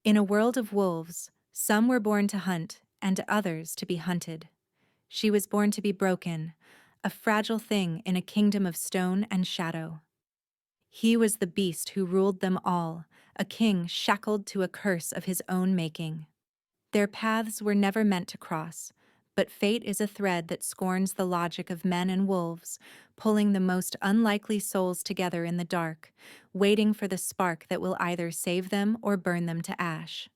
In a world of wolves, some were born to hunt and others to be hunted. She was born to be broken, a fragile thing in a kingdom of stone and shadow. He was the beast who ruled them all, a king shackled to a curse of his own making. Their paths were never meant to cross, but fate is a thread that scorns the logic of men and wolves, pulling the most unlikely souls together in the dark, waiting for the spark that will either save them or burn them to ash.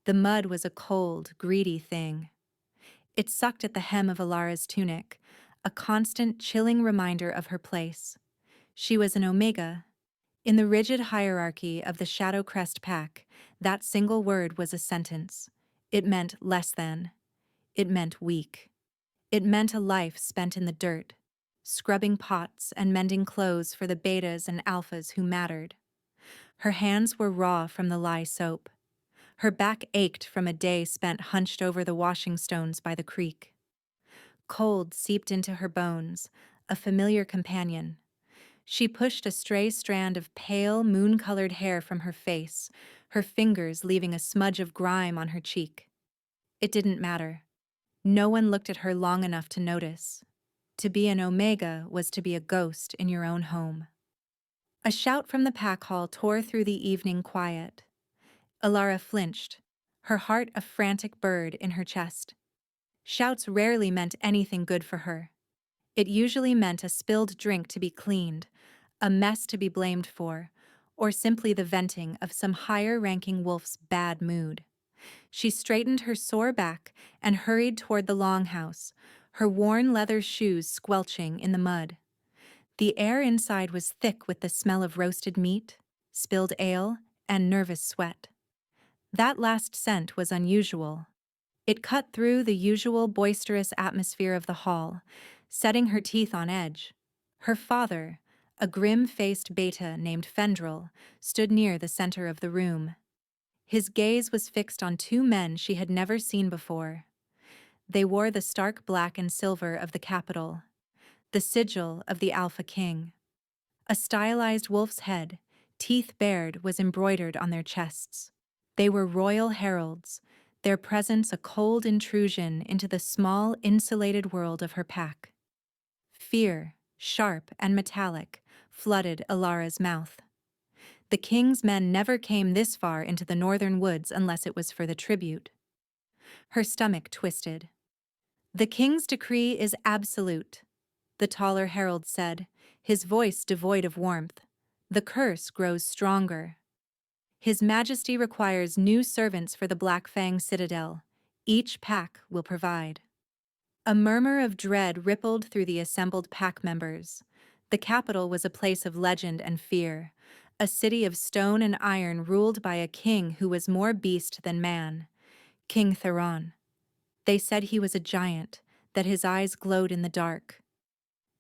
The mud was a cold, greedy thing. It sucked at the hem of Alara's tunic, a constant, chilling reminder of her place. She was an omega. In the rigid hierarchy of the Shadow Crest Pack, that single word was a sentence. It meant less than. It meant weak. It meant a life spent in the dirt, scrubbing pots and mending clothes for the betas and alphas who mattered. Her hands were raw from the lye soap. Her back ached from a day spent hunched over the washing stones by the creek. Cold seeped into her bones, a familiar companion. She pushed a stray strand of pale, moon-colored hair from her face, her fingers leaving a smudge of grime on her cheek. It didn't matter. No one looked at her long enough to notice. To be an omega was to be a ghost in your own home. A shout from the pack hall tore through the evening quiet. Alara flinched, her heart a frantic bird in her chest. Shouts rarely meant anything good for her. It usually meant a spilled drink to be cleaned, a mess to be blamed for, or simply the venting of some higher-ranking wolf's bad mood. She straightened her sore back and hurried toward the longhouse, her worn leather shoes squelching in the mud. The air inside was thick with the smell of roasted meat, spilled ale, and nervous sweat. That last scent was unusual. It cut through the usual boisterous atmosphere of the hall, setting her teeth on edge. Her father, a grim-faced beta named Fendril, stood near the center of the room. His gaze was fixed on two men she had never seen before. They wore the stark black and silver of the capital, the sigil of the Alpha King. A stylized wolf's head, teeth bared, was embroidered on their chests. They were royal heralds, their presence a cold intrusion into the small, insulated world of her pack. Fear, sharp and metallic, flooded Alara's mouth. The king's men never came this far into the northern woods unless it was for the tribute. Her stomach twisted. "The king's decree is absolute," the taller herald said, his voice devoid of warmth. "The curse grows stronger. His Majesty requires new servants for the Black Fang Citadel. Each pack will provide." A murmur of dread rippled through the assembled pack members. The capital was a place of legend and fear, a city of stone and iron ruled by a king who was more beast than man, King Theron. They said he was a giant, that his eyes glowed in the dark.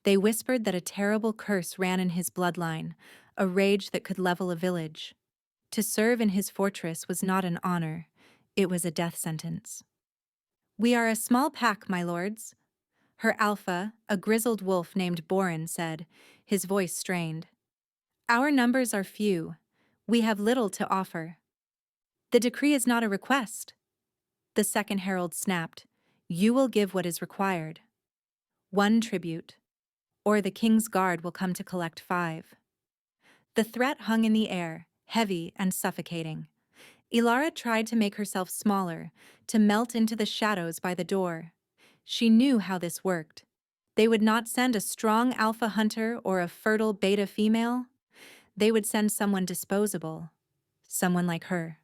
They whispered that a terrible curse ran in his bloodline, a rage that could level a village. To serve in his fortress was not an honor, it was a death sentence. "We are a small pack, my lords," her alpha, a grizzled wolf named Borin, said, his voice strained. "Our numbers are few. We have little to offer." "The decree is not a request," the second herald snapped. "You will give what is required. 1 tribute, or the king's guard will come to collect 5. The threat hung in the air, heavy and suffocating. Ilara tried to make herself smaller, to melt into the shadows by the door. She knew how this worked. They would not send a strong alpha hunter or a fertile beta female. They would send someone disposable, someone like her.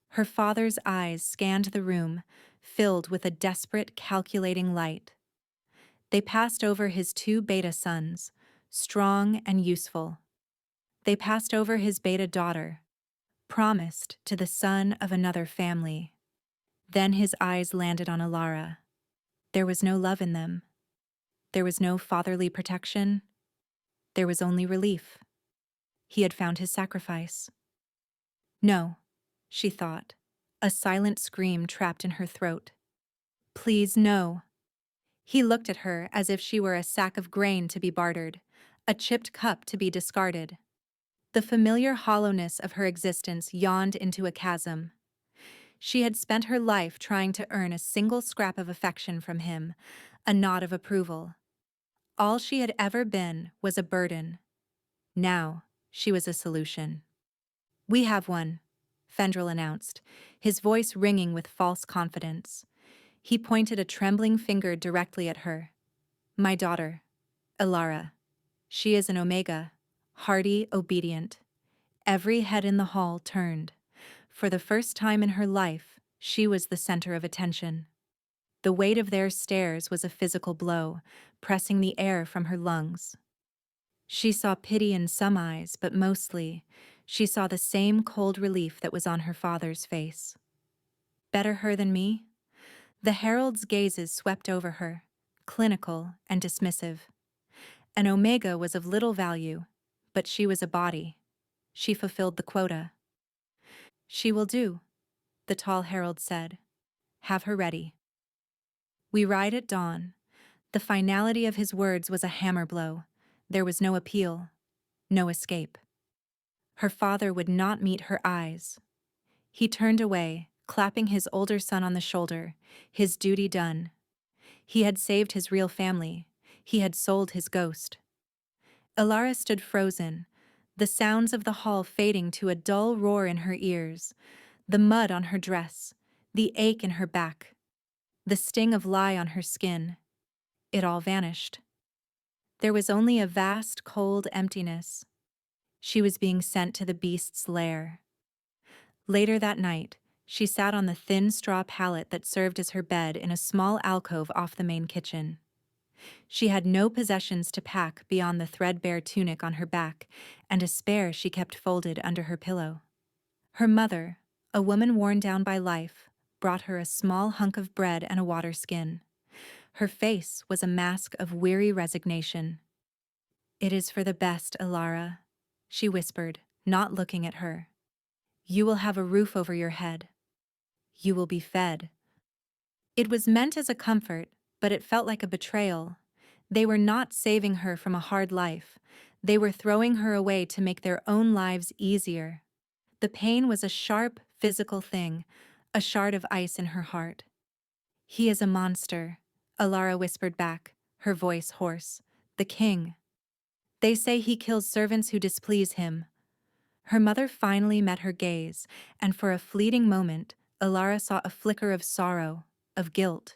Her father's eyes scanned the room, filled with a desperate, calculating light. They passed over his 2 beta sons, strong and useful. They passed over his beta daughter, promised to the son of another family. Then his eyes landed on Alara. There was no love in them. There was no fatherly protection. There was only relief. He had found his sacrifice. "No," she thought, a silent scream trapped in her throat. "Please, no." He looked at her as if she were a sack of grain to be bartered, a chipped cup to be discarded. The familiar hollowness of her existence yawned into a chasm. She had spent her life trying to earn a single scrap of affection from him, a nod of approval. All she had ever been was a burden. Now, she was a solution. "We have one," Fendrel announced, his voice ringing with false confidence. He pointed a trembling finger directly at her. "My daughter, Elara. She is an Omega, hardy, obedient." Every head in the hall turned. For the first time in her life, she was the center of attention. The weight of their stares was a physical blow, pressing the air from her lungs. She saw pity in some eyes, but mostly, she saw the same cold relief that was on her father's face. Better her than me? The herald's gazes swept over her, clinical and dismissive. An Omega was of little value, but she was a body. She fulfilled the quota. "She will do," the tall herald said. "Have her ready." "We ride at dawn." The finality of his words was a hammer blow. There was no appeal, no escape. Her father would not meet her eyes. He turned away, clapping his older son on the shoulder, his duty done. He had saved his real family. He had sold his ghost. Elara stood frozen, the sounds of the hall fading to a dull roar in her ears, the mud on her dress, the ache in her back, the sting of lie on her skin. It all vanished. There was only a vast, cold emptiness. She was being sent to the beast's lair. Later that night, she sat on the thin straw pallet that served as her bed in a small alcove off the main kitchen. She had no possessions to pack beyond the threadbare tunic on her back and a spare she kept folded under her pillow. Her mother, a woman worn down by life, brought her a small hunk of bread and a water skin. Her face was a mask of weary resignation. "It is for the best, Elara," she whispered, not looking at her. "You will have a roof over your head. You will be fed." It was meant as a comfort, but it felt like a betrayal. They were not saving her from a hard life. They were throwing her away to make their own lives easier. The pain was a sharp, physical thing, a shard of ice in her heart. "He is a monster," Elara whispered back, her voice hoarse. "The king. They say he kills servants who displease him." Her mother finally met her gaze, and for a fleeting moment, Elara saw a flicker of sorrow, of guilt.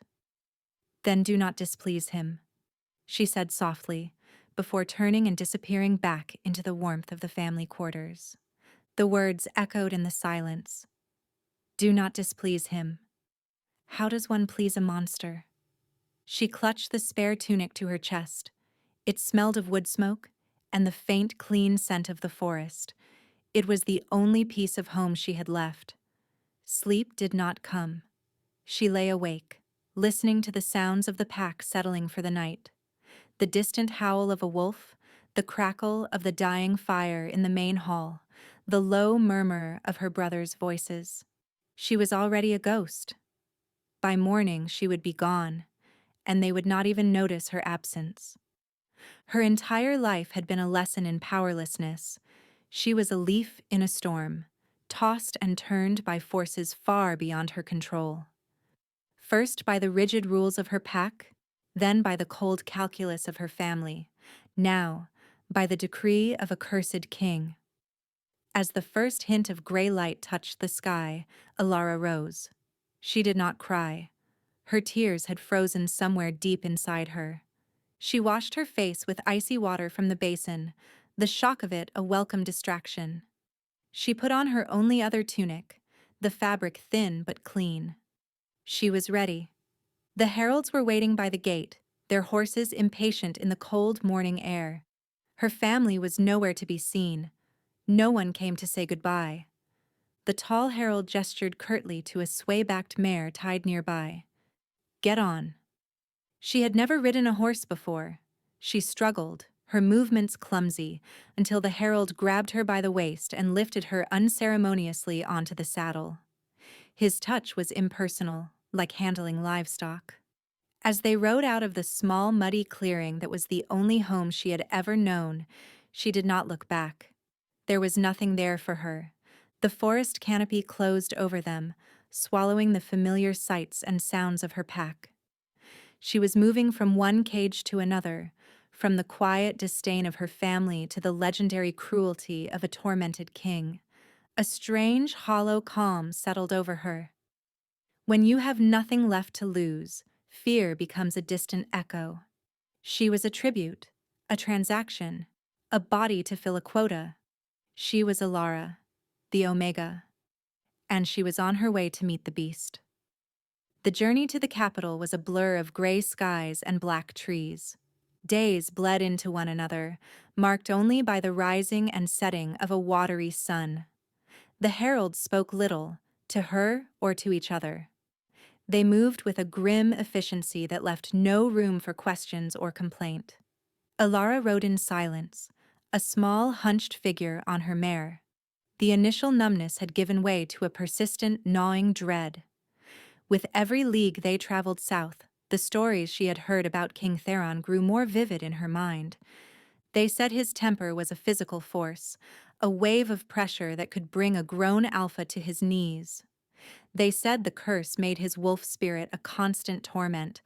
"Then do not displease him," she said softly, before turning and disappearing back into the warmth of the family quarters. The words echoed in the silence. "Do not displease him. How does one please a monster?" She clutched the spare tunic to her chest. It smelled of wood smoke and the faint, clean scent of the forest. It was the only piece of home she had left. Sleep did not come. She lay awake, listening to the sounds of the pack settling for the night. The distant howl of a wolf, the crackle of the dying fire in the main hall, the low murmur of her brothers' voices. She was already a ghost. By morning she would be gone, and they would not even notice her absence. Her entire life had been a lesson in powerlessness. She was a leaf in a storm, tossed and turned by forces far beyond her control. First by the rigid rules of her pack, then by the cold calculus of her family, now by the decree of a cursed king. As the first hint of gray light touched the sky, Elara rose. She did not cry. Her tears had frozen somewhere deep inside her. She washed her face with icy water from the basin, the shock of it a welcome distraction. She put on her only other tunic, the fabric thin but clean. She was ready. The heralds were waiting by the gate, their horses impatient in the cold morning air. Her family was nowhere to be seen. No one came to say goodbye. The tall herald gestured curtly to a sway-backed mare tied nearby. "Get on." She had never ridden a horse before. She struggled, her movements clumsy, until the herald grabbed her by the waist and lifted her unceremoniously onto the saddle. His touch was impersonal, like handling livestock. As they rode out of the small, muddy clearing that was the only home she had ever known, she did not look back. There was nothing there for her. The forest canopy closed over them, swallowing the familiar sights and sounds of her pack. She was moving from one cage to another, from the quiet disdain of her family to the legendary cruelty of a tormented king. A strange, hollow calm settled over her. When you have nothing left to lose, fear becomes a distant echo. She was a tribute, a transaction, a body to fill a quota. She was Alara, the Omega, and she was on her way to meet the beast. The journey to the capital was a blur of gray skies and black trees. Days bled into one another, marked only by the rising and setting of a watery sun. The heralds spoke little, to her or to each other. They moved with a grim efficiency that left no room for questions or complaint. Alara rode in silence, a small, hunched figure on her mare. The initial numbness had given way to a persistent, gnawing dread. With every league they traveled south, the stories she had heard about King Theron grew more vivid in her mind. They said his temper was a physical force, a wave of pressure that could bring a grown alpha to his knees. They said the curse made his wolf spirit a constant torment,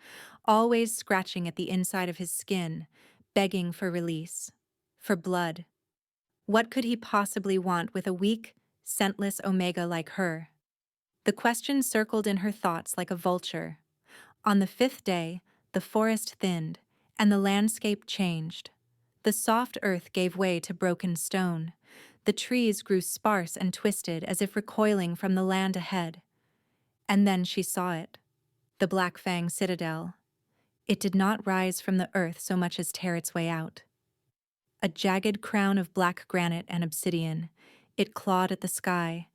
always scratching at the inside of his skin, begging for release, for blood. What could he possibly want with a weak, scentless Omega like her? The question circled in her thoughts like a vulture. On the fifth day, the forest thinned, and the landscape changed. The soft earth gave way to broken stone. The trees grew sparse and twisted as if recoiling from the land ahead. And then she saw it, the Black Fang Citadel. It did not rise from the earth so much as tear its way out. A jagged crown of black granite and obsidian, it clawed at the sky,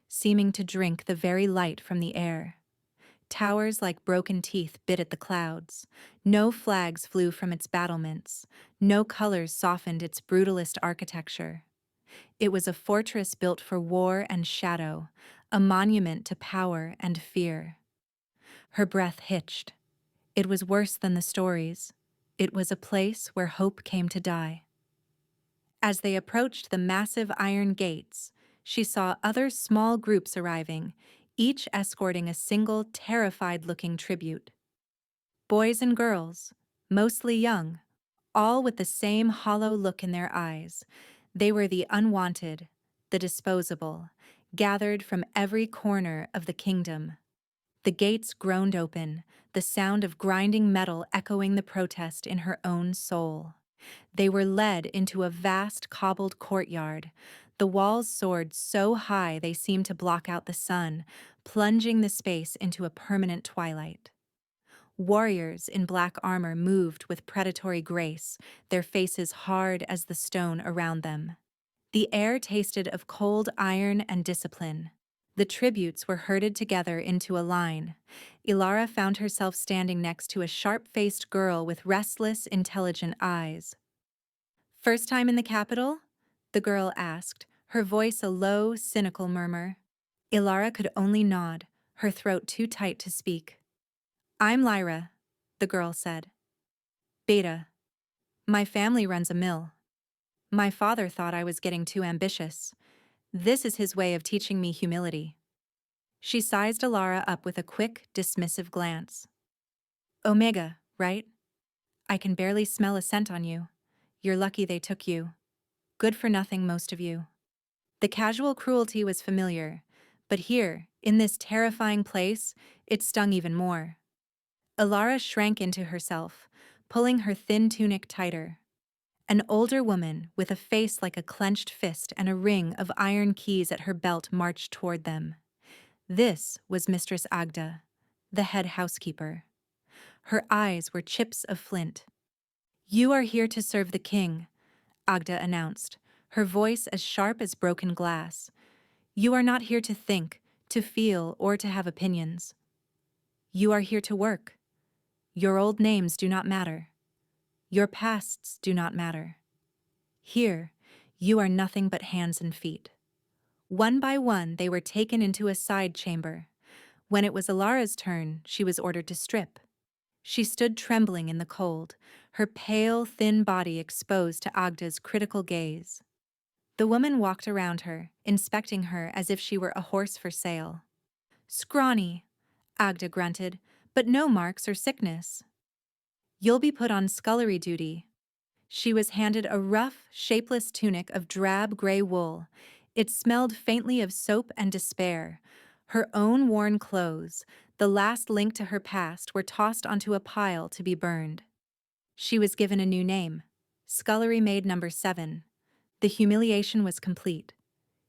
seeming to drink the very light from the air. Towers like broken teeth bit at the clouds. No flags flew from its battlements. No colors softened its brutalist architecture. It was a fortress built for war and shadow, a monument to power and fear. Her breath hitched. It was worse than the stories. It was a place where hope came to die. As they approached the massive iron gates, she saw other small groups arriving, each escorting a single terrified-looking tribute. Boys and girls, mostly young, all with the same hollow look in their eyes. They were the unwanted, the disposable, gathered from every corner of the kingdom. The gates groaned open, the sound of grinding metal echoing the protest in her own soul. They were led into a vast cobbled courtyard. The walls soared so high they seemed to block out the sun, plunging the space into a permanent twilight. Warriors in black armor moved with predatory grace, their faces hard as the stone around them. The air tasted of cold iron and discipline. The tributes were herded together into a line. Ilara found herself standing next to a sharp-faced girl with restless, intelligent eyes. "First time in the capital?" the girl asked, her voice a low, cynical murmur. Ilara could only nod, her throat too tight to speak. "I'm Lyra," the girl said. "Beta. My family runs a mill. My father thought I was getting too ambitious. This is his way of teaching me humility." She sized Ilara up with a quick, dismissive glance. "Omega, right? I can barely smell a scent on you. You're lucky they took you. Good for nothing, most of you." The casual cruelty was familiar, but here, in this terrifying place, it stung even more. Ilara shrank into herself, pulling her thin tunic tighter. An older woman, with a face like a clenched fist and a ring of iron keys at her belt, marched toward them. This was Mistress Agda, the head housekeeper. Her eyes were chips of flint. "You are here to serve the king," Agda announced, her voice as sharp as broken glass. "You are not here to think, to feel, or to have opinions. You are here to work. Your old names do not matter. Your pasts do not matter. Here, you are nothing but hands and feet." One by one, they were taken into a side chamber. When it was Ilara's turn, she was ordered to strip. She stood trembling in the cold, her pale, thin body exposed to Agda's critical gaze. The woman walked around her, inspecting her as if she were a horse for sale. "Scrawny," Agda grunted, "but no marks or sickness." "You'll be put on scullery duty." She was handed a rough, shapeless tunic of drab gray wool. It smelled faintly of soap and despair. Her own worn clothes, the last link to her past, were tossed onto a pile to be burned. She was given a new name, Scullery Maid Number 7. The humiliation was complete.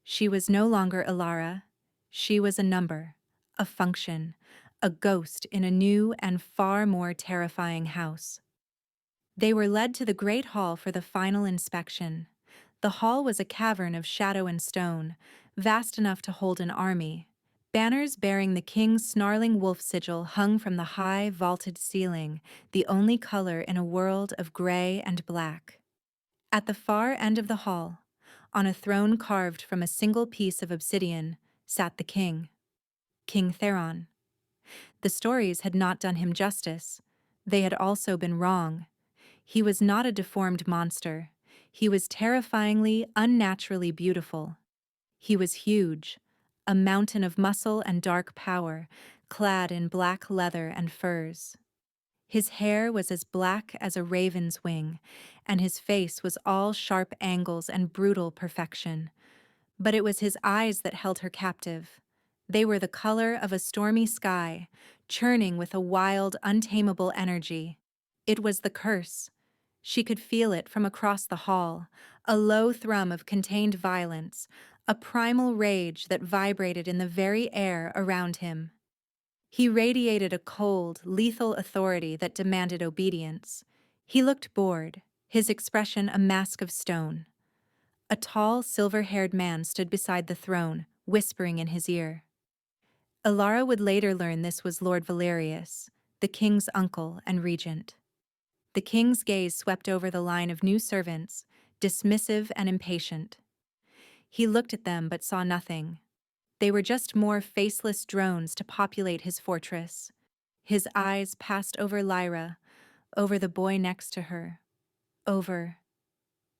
She was no longer Ilara. She was a number, a function, a ghost in a new and far more terrifying house. They were led to the great hall for the final inspection. The hall was a cavern of shadow and stone, vast enough to hold an army. Banners bearing the king's snarling wolf sigil hung from the high, vaulted ceiling, the only color in a world of gray and black. At the far end of the hall, on a throne carved from a single piece of obsidian, sat the king, King Theron. The stories had not done him justice. They had also been wrong. He was not a deformed monster. He was terrifyingly, unnaturally beautiful. He was huge, a mountain of muscle and dark power, clad in black leather and furs. His hair was as black as a raven's wing, and his face was all sharp angles and brutal perfection. But it was his eyes that held her captive. They were the color of a stormy sky, churning with a wild, untamable energy. It was the curse. She could feel it from across the hall, a low thrum of contained violence, a primal rage that vibrated in the very air around him. He radiated a cold, lethal authority that demanded obedience. He looked bored, his expression a mask of stone. A tall, silver-haired man stood beside the throne, whispering in his ear. Ilara would later learn this was Lord Valerius, the king's uncle and regent. The king's gaze swept over the line of new servants, dismissive and impatient. He looked at them but saw nothing. They were just more faceless drones to populate his fortress. His eyes passed over Lyra, over the boy next to her, over...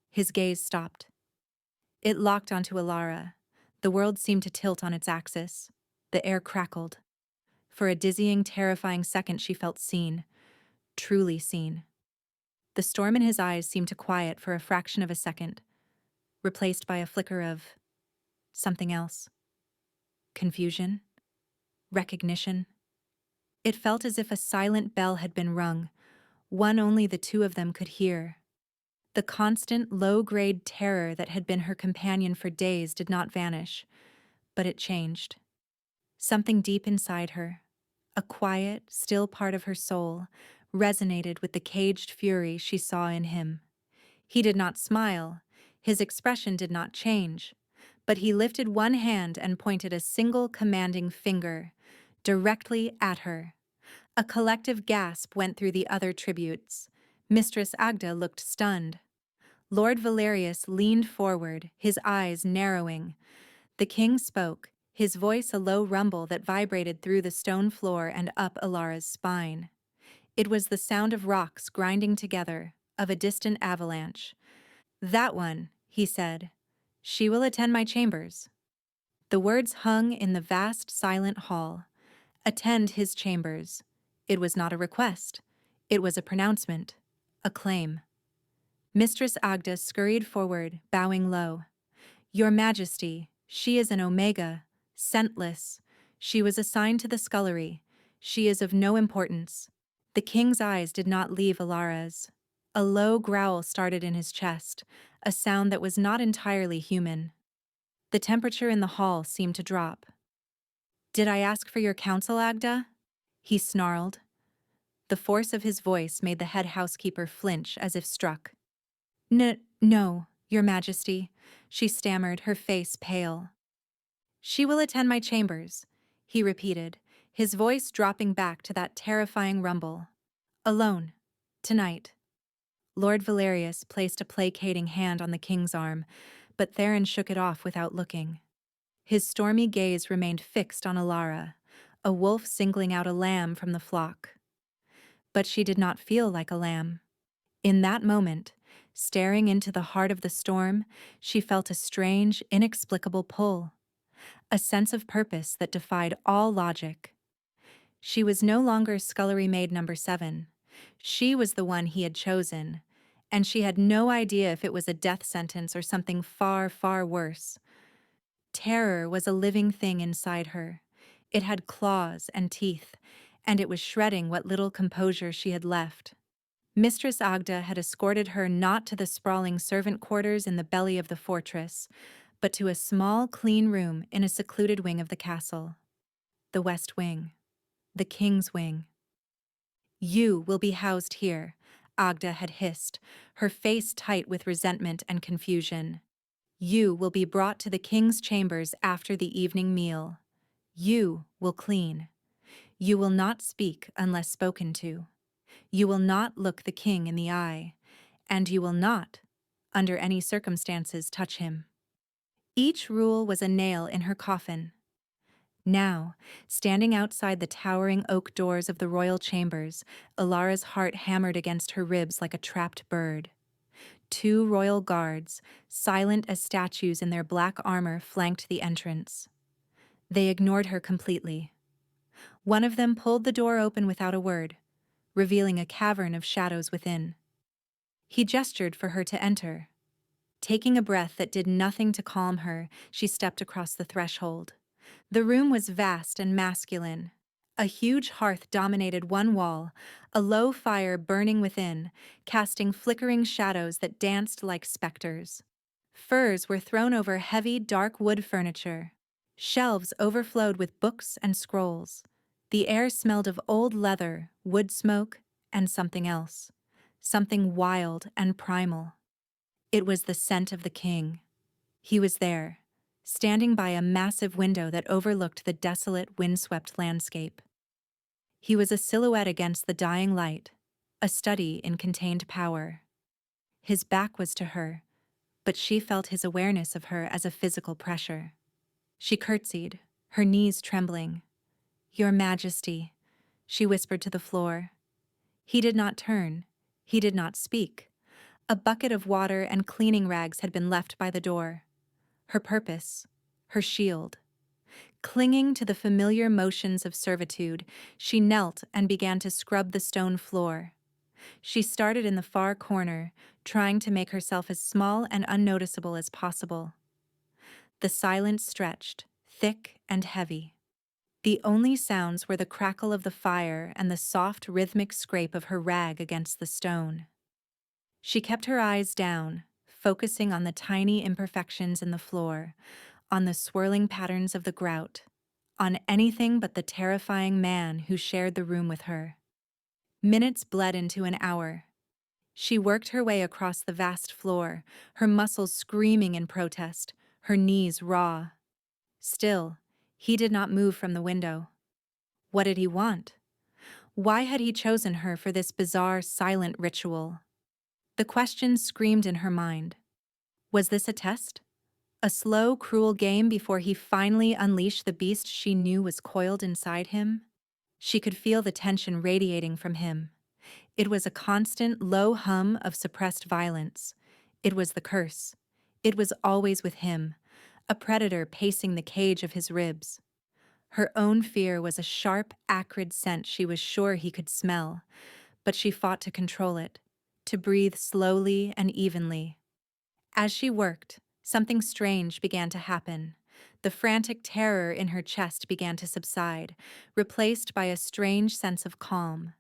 His gaze stopped. It locked onto Ilara. The world seemed to tilt on its axis. The air crackled. For a dizzying, terrifying second she felt seen, truly seen. The storm in his eyes seemed to quiet for a fraction of a second, replaced by a flicker of something else. Confusion? Recognition? It felt as if a silent bell had been rung, one only the two of them could hear. The constant, low-grade terror that had been her companion for days did not vanish, but it changed. Something deep inside her, a quiet, still part of her soul, resonated with the caged fury she saw in him. He did not smile, his expression did not change, but he lifted one hand and pointed a single commanding finger, directly at her. A collective gasp went through the other tributes. Mistress Agda looked stunned. Lord Valerius leaned forward, his eyes narrowing. The king spoke, his voice a low rumble that vibrated through the stone floor and up Ilara's spine. It was the sound of rocks grinding together, of a distant avalanche. "That one," he said. "She will attend my chambers." The words hung in the vast, silent hall. Attend his chambers. It was not a request. It was a pronouncement, a claim. Mistress Agda scurried forward, bowing low. "Your Majesty, she is an Omega, scentless. She was assigned to the scullery. She is of no importance." The king's eyes did not leave Ilara's. A low growl started in his chest, a sound that was not entirely human. The temperature in the hall seemed to drop. "Did I ask for your counsel, Agda?" he snarled. The force of his voice made the head housekeeper flinch as if struck. No, Your Majesty," she stammered, her face pale. "She will attend my chambers," he repeated, his voice dropping back to that terrifying rumble. "Alone. Tonight." Lord Valerius placed a placating hand on the king's arm, but Theron shook it off without looking. His stormy gaze remained fixed on Ilara, a wolf singling out a lamb from the flock. But she did not feel like a lamb. In that moment, Staring into the heart of the storm, she felt a strange, inexplicable pull, a sense of purpose that defied all logic. She was no longer scullery maid number 7. She was the one he had chosen, and she had no idea if it was a death sentence or something far, far worse. Terror was a living thing inside her. It had claws and teeth, and it was shredding what little composure she had left. Mistress Agda had escorted her not to the sprawling servant quarters in the belly of the fortress, but to a small, clean room in a secluded wing of the castle. The West Wing. The King's Wing. "You will be housed here," Agda had hissed, her face tight with resentment and confusion. "You will be brought to the king's chambers after the evening meal. You will clean. You will not speak unless spoken to. You will not look the king in the eye, and you will not, under any circumstances, touch him." Each rule was a nail in her coffin. Now, standing outside the towering oak doors of the royal chambers, Ilara's heart hammered against her ribs like a trapped bird. 2 royal guards, silent as statues in their black armor, flanked the entrance. They ignored her completely. One of them pulled the door open without a word, revealing a cavern of shadows within. He gestured for her to enter. Taking a breath that did nothing to calm her, she stepped across the threshold. The room was vast and masculine. A huge hearth dominated one wall, a low fire burning within, casting flickering shadows that danced like specters. Furs were thrown over heavy, dark wood furniture. Shelves overflowed with books and scrolls. The air smelled of old leather, wood smoke, and something else. Something wild and primal. It was the scent of the king. He was there, standing by a massive window that overlooked the desolate, windswept landscape. He was a silhouette against the dying light, a study in contained power. His back was to her, but she felt his awareness of her as a physical pressure. She curtsied, her knees trembling. "Your Majesty," she whispered to the floor. He did not turn. He did not speak. A bucket of water and cleaning rags had been left by the door. Her purpose, her shield. Clinging to the familiar motions of servitude, she knelt and began to scrub the stone floor. She started in the far corner, trying to make herself as small and unnoticeable as possible. The silence stretched, thick and heavy. The only sounds were the crackle of the fire and the soft, rhythmic scrape of her rag against the stone. She kept her eyes down, focusing on the tiny imperfections in the floor, on the swirling patterns of the grout, on anything but the terrifying man who shared the room with her. Minutes bled into an hour. She worked her way across the vast floor, her muscles screaming in protest, her knees raw. Still, he did not move from the window. What did he want? Why had he chosen her for this bizarre, silent ritual? The question screamed in her mind. Was this a test? A slow, cruel game before he finally unleashed the beast she knew was coiled inside him? She could feel the tension radiating from him. It was a constant, low hum of suppressed violence. It was the curse. It was always with him, a predator pacing the cage of his ribs. Her own fear was a sharp, acrid scent she was sure he could smell, but she fought to control it, to breathe slowly and evenly. As she worked, something strange began to happen. The frantic terror in her chest began to subside, replaced by a strange sense of calm.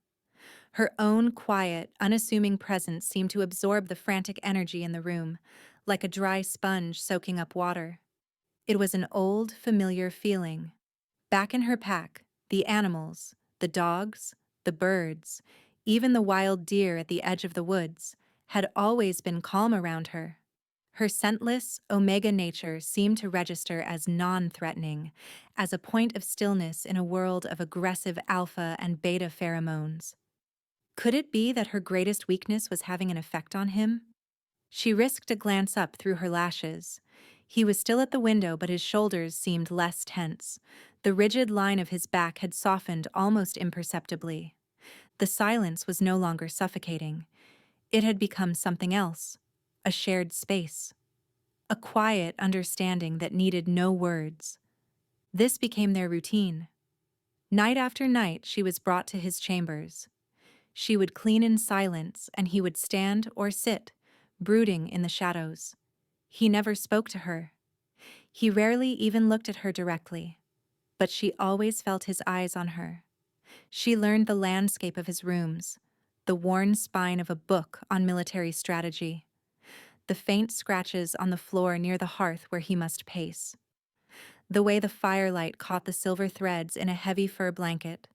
Her own quiet, unassuming presence seemed to absorb the frantic energy in the room, like a dry sponge soaking up water. It was an old, familiar feeling. Back in her pack, the animals, the dogs, the birds, even the wild deer at the edge of the woods, had always been calm around her. Her scentless, omega nature seemed to register as non-threatening, as a point of stillness in a world of aggressive alpha and beta pheromones. Could it be that her greatest weakness was having an effect on him? She risked a glance up through her lashes. He was still at the window, but his shoulders seemed less tense. The rigid line of his back had softened almost imperceptibly. The silence was no longer suffocating. It had become something else, a shared space, a quiet understanding that needed no words. This became their routine. Night after night, she was brought to his chambers. She would clean in silence, and he would stand or sit, brooding in the shadows. He never spoke to her. He rarely even looked at her directly, but she always felt his eyes on her. She learned the landscape of his rooms, the worn spine of a book on military strategy, the faint scratches on the floor near the hearth where he must pace, the way the firelight caught the silver threads in a heavy fur blanket.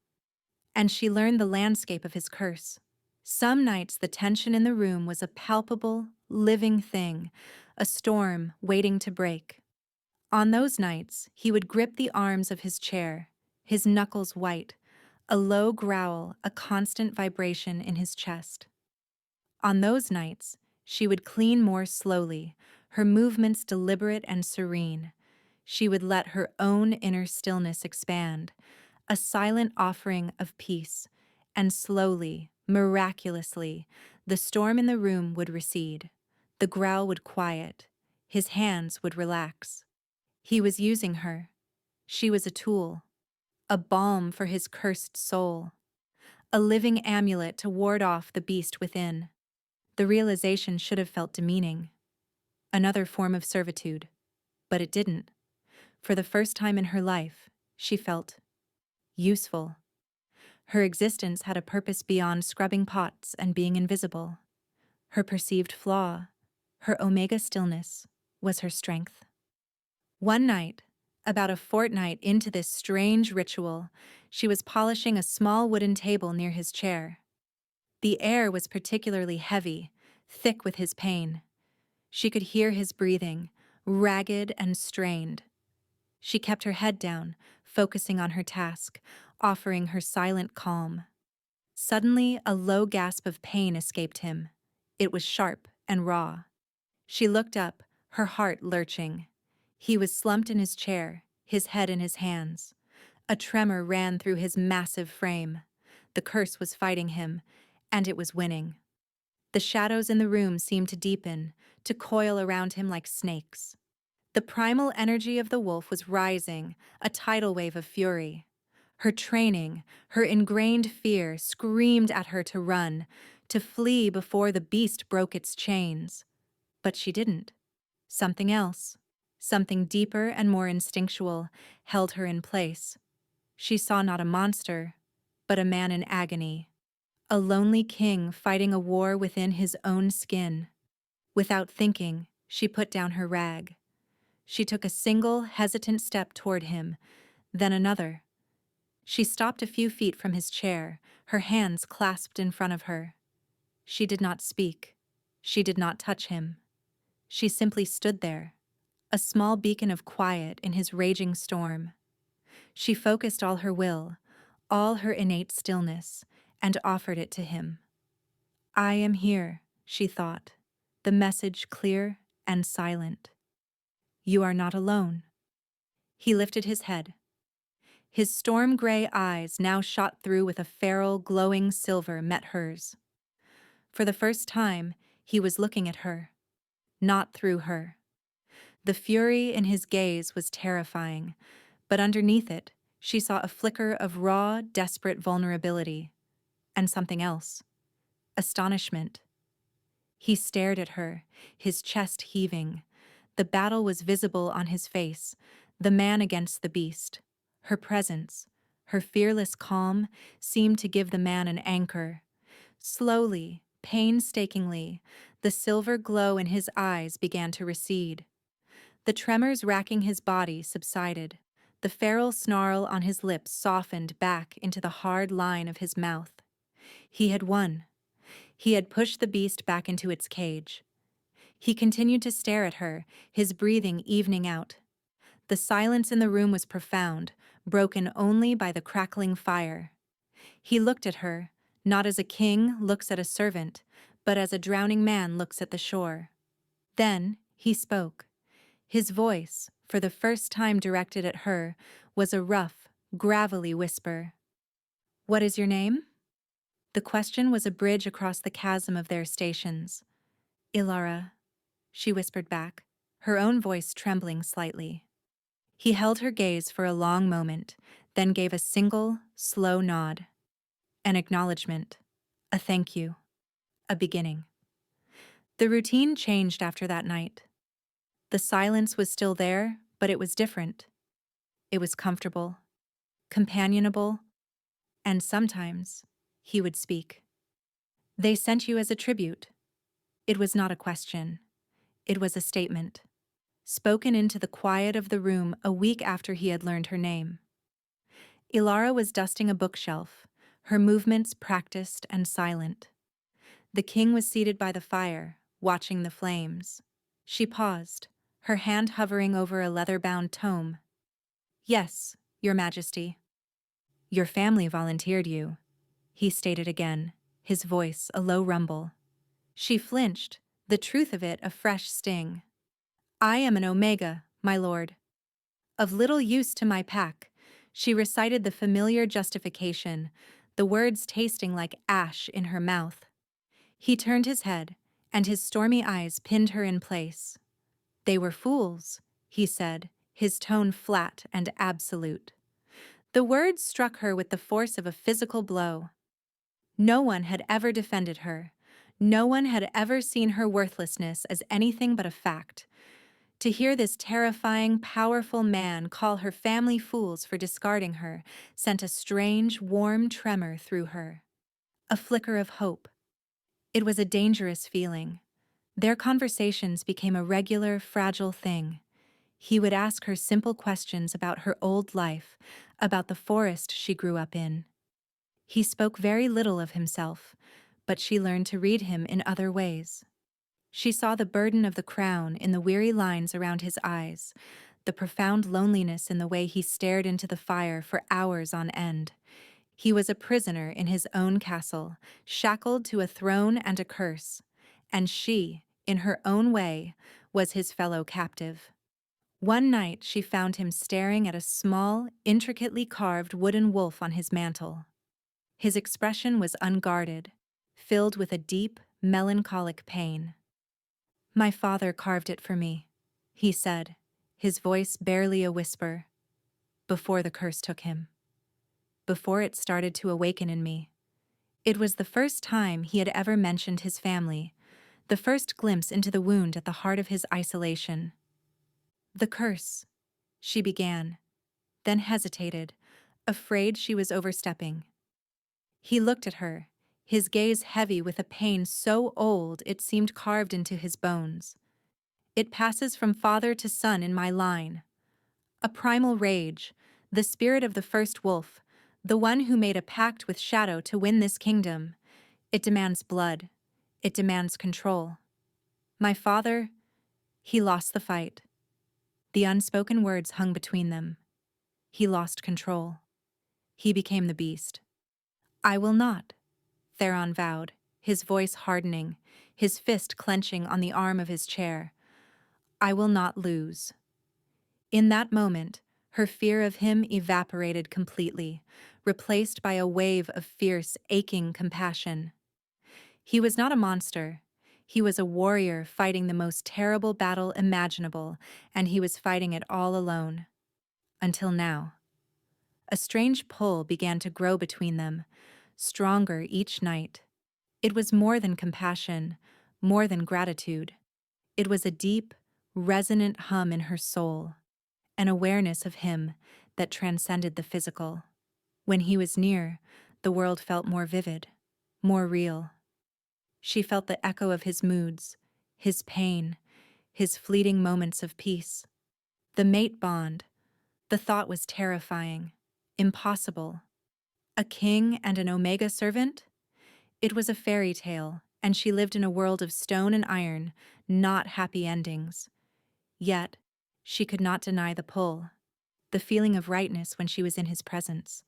And she learned the landscape of his curse. Some nights the tension in the room was a palpable, living thing, a storm waiting to break. On those nights, he would grip the arms of his chair, his knuckles white, a low growl, a constant vibration in his chest. On those nights, she would clean more slowly, her movements deliberate and serene. She would let her own inner stillness expand, a silent offering of peace, and slowly, miraculously, the storm in the room would recede. The growl would quiet. His hands would relax. He was using her. She was a tool, a balm for his cursed soul, a living amulet to ward off the beast within. The realization should have felt demeaning, another form of servitude, but it didn't. For the first time in her life, she felt useful. Her existence had a purpose beyond scrubbing pots and being invisible. Her perceived flaw, her omega stillness, was her strength. One night, about a fortnight into this strange ritual, she was polishing a small wooden table near his chair. The air was particularly heavy, thick with his pain. She could hear his breathing, ragged and strained. She kept her head down, focusing on her task, offering her silent calm. Suddenly, a low gasp of pain escaped him. It was sharp and raw. She looked up, her heart lurching. He was slumped in his chair, his head in his hands. A tremor ran through his massive frame. The curse was fighting him, and it was winning. The shadows in the room seemed to deepen, to coil around him like snakes. The primal energy of the wolf was rising, a tidal wave of fury. Her training, her ingrained fear screamed at her to run, to flee before the beast broke its chains. But she didn't. Something else, something deeper and more instinctual, held her in place. She saw not a monster, but a man in agony, a lonely king fighting a war within his own skin. Without thinking, she put down her rag. She took a single, hesitant step toward him, then another. She stopped a few feet from his chair, her hands clasped in front of her. She did not speak. She did not touch him. She simply stood there, a small beacon of quiet in his raging storm. She focused all her will, all her innate stillness, and offered it to him. I am here, she thought, the message clear and silent. You are not alone. He lifted his head. His storm-gray eyes, now shot through with a feral, glowing silver, met hers. For the first time, he was looking at her, not through her. The fury in his gaze was terrifying, but underneath it, she saw a flicker of raw, desperate vulnerability, and something else. Astonishment. He stared at her, his chest heaving. The battle was visible on his face, the man against the beast. Her presence, her fearless calm, seemed to give the man an anchor. Slowly, painstakingly, the silver glow in his eyes began to recede. The tremors racking his body subsided. The feral snarl on his lips softened back into the hard line of his mouth. He had won. He had pushed the beast back into its cage. He continued to stare at her, his breathing evening out. The silence in the room was profound, broken only by the crackling fire. He looked at her, not as a king looks at a servant, but as a drowning man looks at the shore. Then he spoke. His voice, for the first time directed at her, was a rough, gravelly whisper. What is your name? The question was a bridge across the chasm of their stations. Ilara, she whispered back, her own voice trembling slightly. He held her gaze for a long moment, then gave a single, slow nod. An acknowledgement. A thank you. A beginning. The routine changed after that night. The silence was still there, but it was different. It was comfortable, companionable, and sometimes he would speak. They sent you as a tribute. It was not a question. It was a statement, spoken into the quiet of the room a week after he had learned her name. Ilara was dusting a bookshelf, her movements practiced and silent. The king was seated by the fire, watching the flames. She paused, her hand hovering over a leather-bound tome. Yes, Your Majesty. Your family volunteered you, he stated again, his voice a low rumble. She flinched, the truth of it a fresh sting. I am an Omega, my lord. Of little use to my pack, she recited the familiar justification, the words tasting like ash in her mouth. He turned his head, and his stormy eyes pinned her in place. They were fools, he said, his tone flat and absolute. The words struck her with the force of a physical blow. No one had ever defended her. No one had ever seen her worthlessness as anything but a fact. To hear this terrifying, powerful man call her family fools for discarding her sent a strange, warm tremor through her. A flicker of hope. It was a dangerous feeling. Their conversations became a regular, fragile thing. He would ask her simple questions about her old life, about the forest she grew up in. He spoke very little of himself, but she learned to read him in other ways. She saw the burden of the crown in the weary lines around his eyes, the profound loneliness in the way he stared into the fire for hours on end. He was a prisoner in his own castle, shackled to a throne and a curse, and she, in her own way, was his fellow captive. One night she found him staring at a small, intricately carved wooden wolf on his mantel. His expression was unguarded, filled with a deep, melancholic pain. My father carved it for me, he said, his voice barely a whisper, before the curse took him. Before it started to awaken in me. It was the first time he had ever mentioned his family, the first glimpse into the wound at the heart of his isolation. The curse, she began, then hesitated, afraid she was overstepping. He looked at her, his gaze heavy with a pain so old it seemed carved into his bones. It passes from father to son in my line. A primal rage, the spirit of the first wolf, the one who made a pact with Shadow to win this kingdom. It demands blood. It demands control. My father, he lost the fight. The unspoken words hung between them. He lost control. He became the beast. I will not, Theron vowed, his voice hardening, his fist clenching on the arm of his chair. I will not lose. In that moment, her fear of him evaporated completely, replaced by a wave of fierce, aching compassion. He was not a monster. He was a warrior fighting the most terrible battle imaginable, and he was fighting it all alone. Until now. A strange pull began to grow between them, stronger each night. It was more than compassion, more than gratitude. It was a deep, resonant hum in her soul, an awareness of him that transcended the physical. When he was near, the world felt more vivid, more real. She felt the echo of his moods, his pain, his fleeting moments of peace. The mate bond, the thought was terrifying, impossible. A king and an Omega servant? It was a fairy tale, and she lived in a world of stone and iron, not happy endings. Yet, she could not deny the pull, the feeling of rightness when she was in his presence,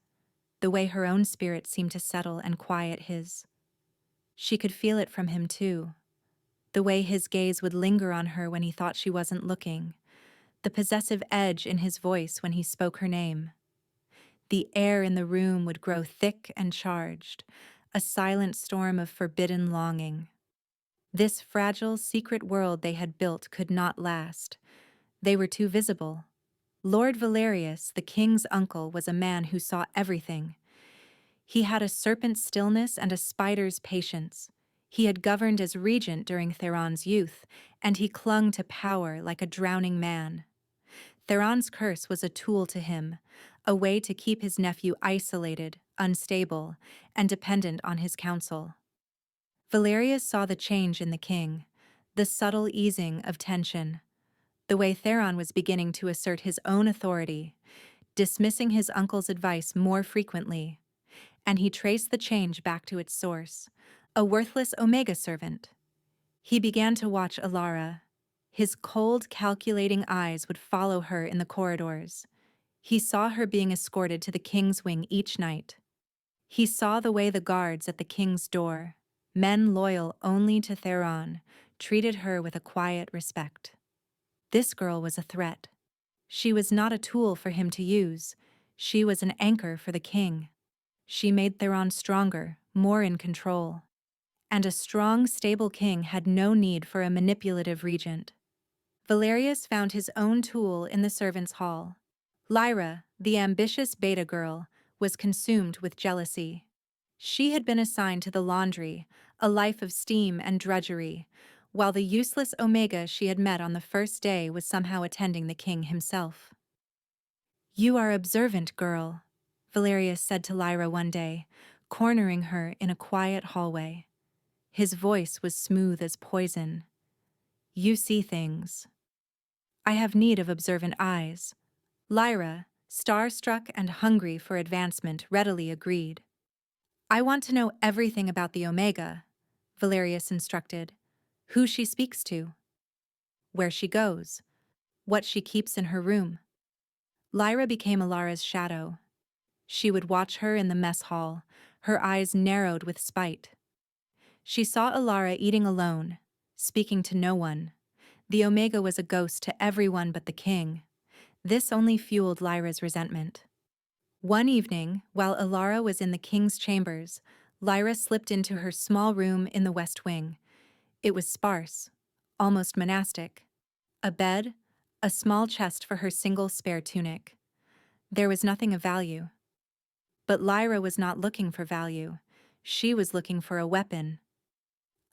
the way her own spirit seemed to settle and quiet his. She could feel it from him too, the way his gaze would linger on her when he thought she wasn't looking, the possessive edge in his voice when he spoke her name. The air in the room would grow thick and charged, a silent storm of forbidden longing. This fragile, secret world they had built could not last. They were too visible. Lord Valerius, the king's uncle, was a man who saw everything. He had a serpent's stillness and a spider's patience. He had governed as regent during Theron's youth, and he clung to power like a drowning man. Theron's curse was a tool to him, a way to keep his nephew isolated, unstable, and dependent on his counsel. Valerius saw the change in the king, the subtle easing of tension, the way Theron was beginning to assert his own authority, dismissing his uncle's advice more frequently, and he traced the change back to its source, a worthless Omega servant. He began to watch Alara. His cold, calculating eyes would follow her in the corridors. He saw her being escorted to the king's wing each night. He saw the way the guards at the king's door, men loyal only to Theron, treated her with a quiet respect. This girl was a threat. She was not a tool for him to use. She was an anchor for the king. She made Theron stronger, more in control. And a strong, stable king had no need for a manipulative regent. Valerius found his own tool in the servants' hall. Lyra, the ambitious beta girl, was consumed with jealousy. She had been assigned to the laundry, a life of steam and drudgery, while the useless Omega she had met on the first day was somehow attending the king himself. "You are observant, girl," Valerius said to Lyra one day, cornering her in a quiet hallway. His voice was smooth as poison. "You see things." "I have need of observant eyes." Lyra, starstruck and hungry for advancement, readily agreed. "I want to know everything about the Omega," Valerius instructed. "Who she speaks to, where she goes, what she keeps in her room." Lyra became Alara's shadow. She would watch her in the mess hall, her eyes narrowed with spite. She saw Alara eating alone, speaking to no one. The Omega was a ghost to everyone but the king. This only fueled Lyra's resentment. One evening, while Alara was in the king's chambers, Lyra slipped into her small room in the west wing. It was sparse, almost monastic. A bed, a small chest for her single spare tunic. There was nothing of value. But Lyra was not looking for value. She was looking for a weapon.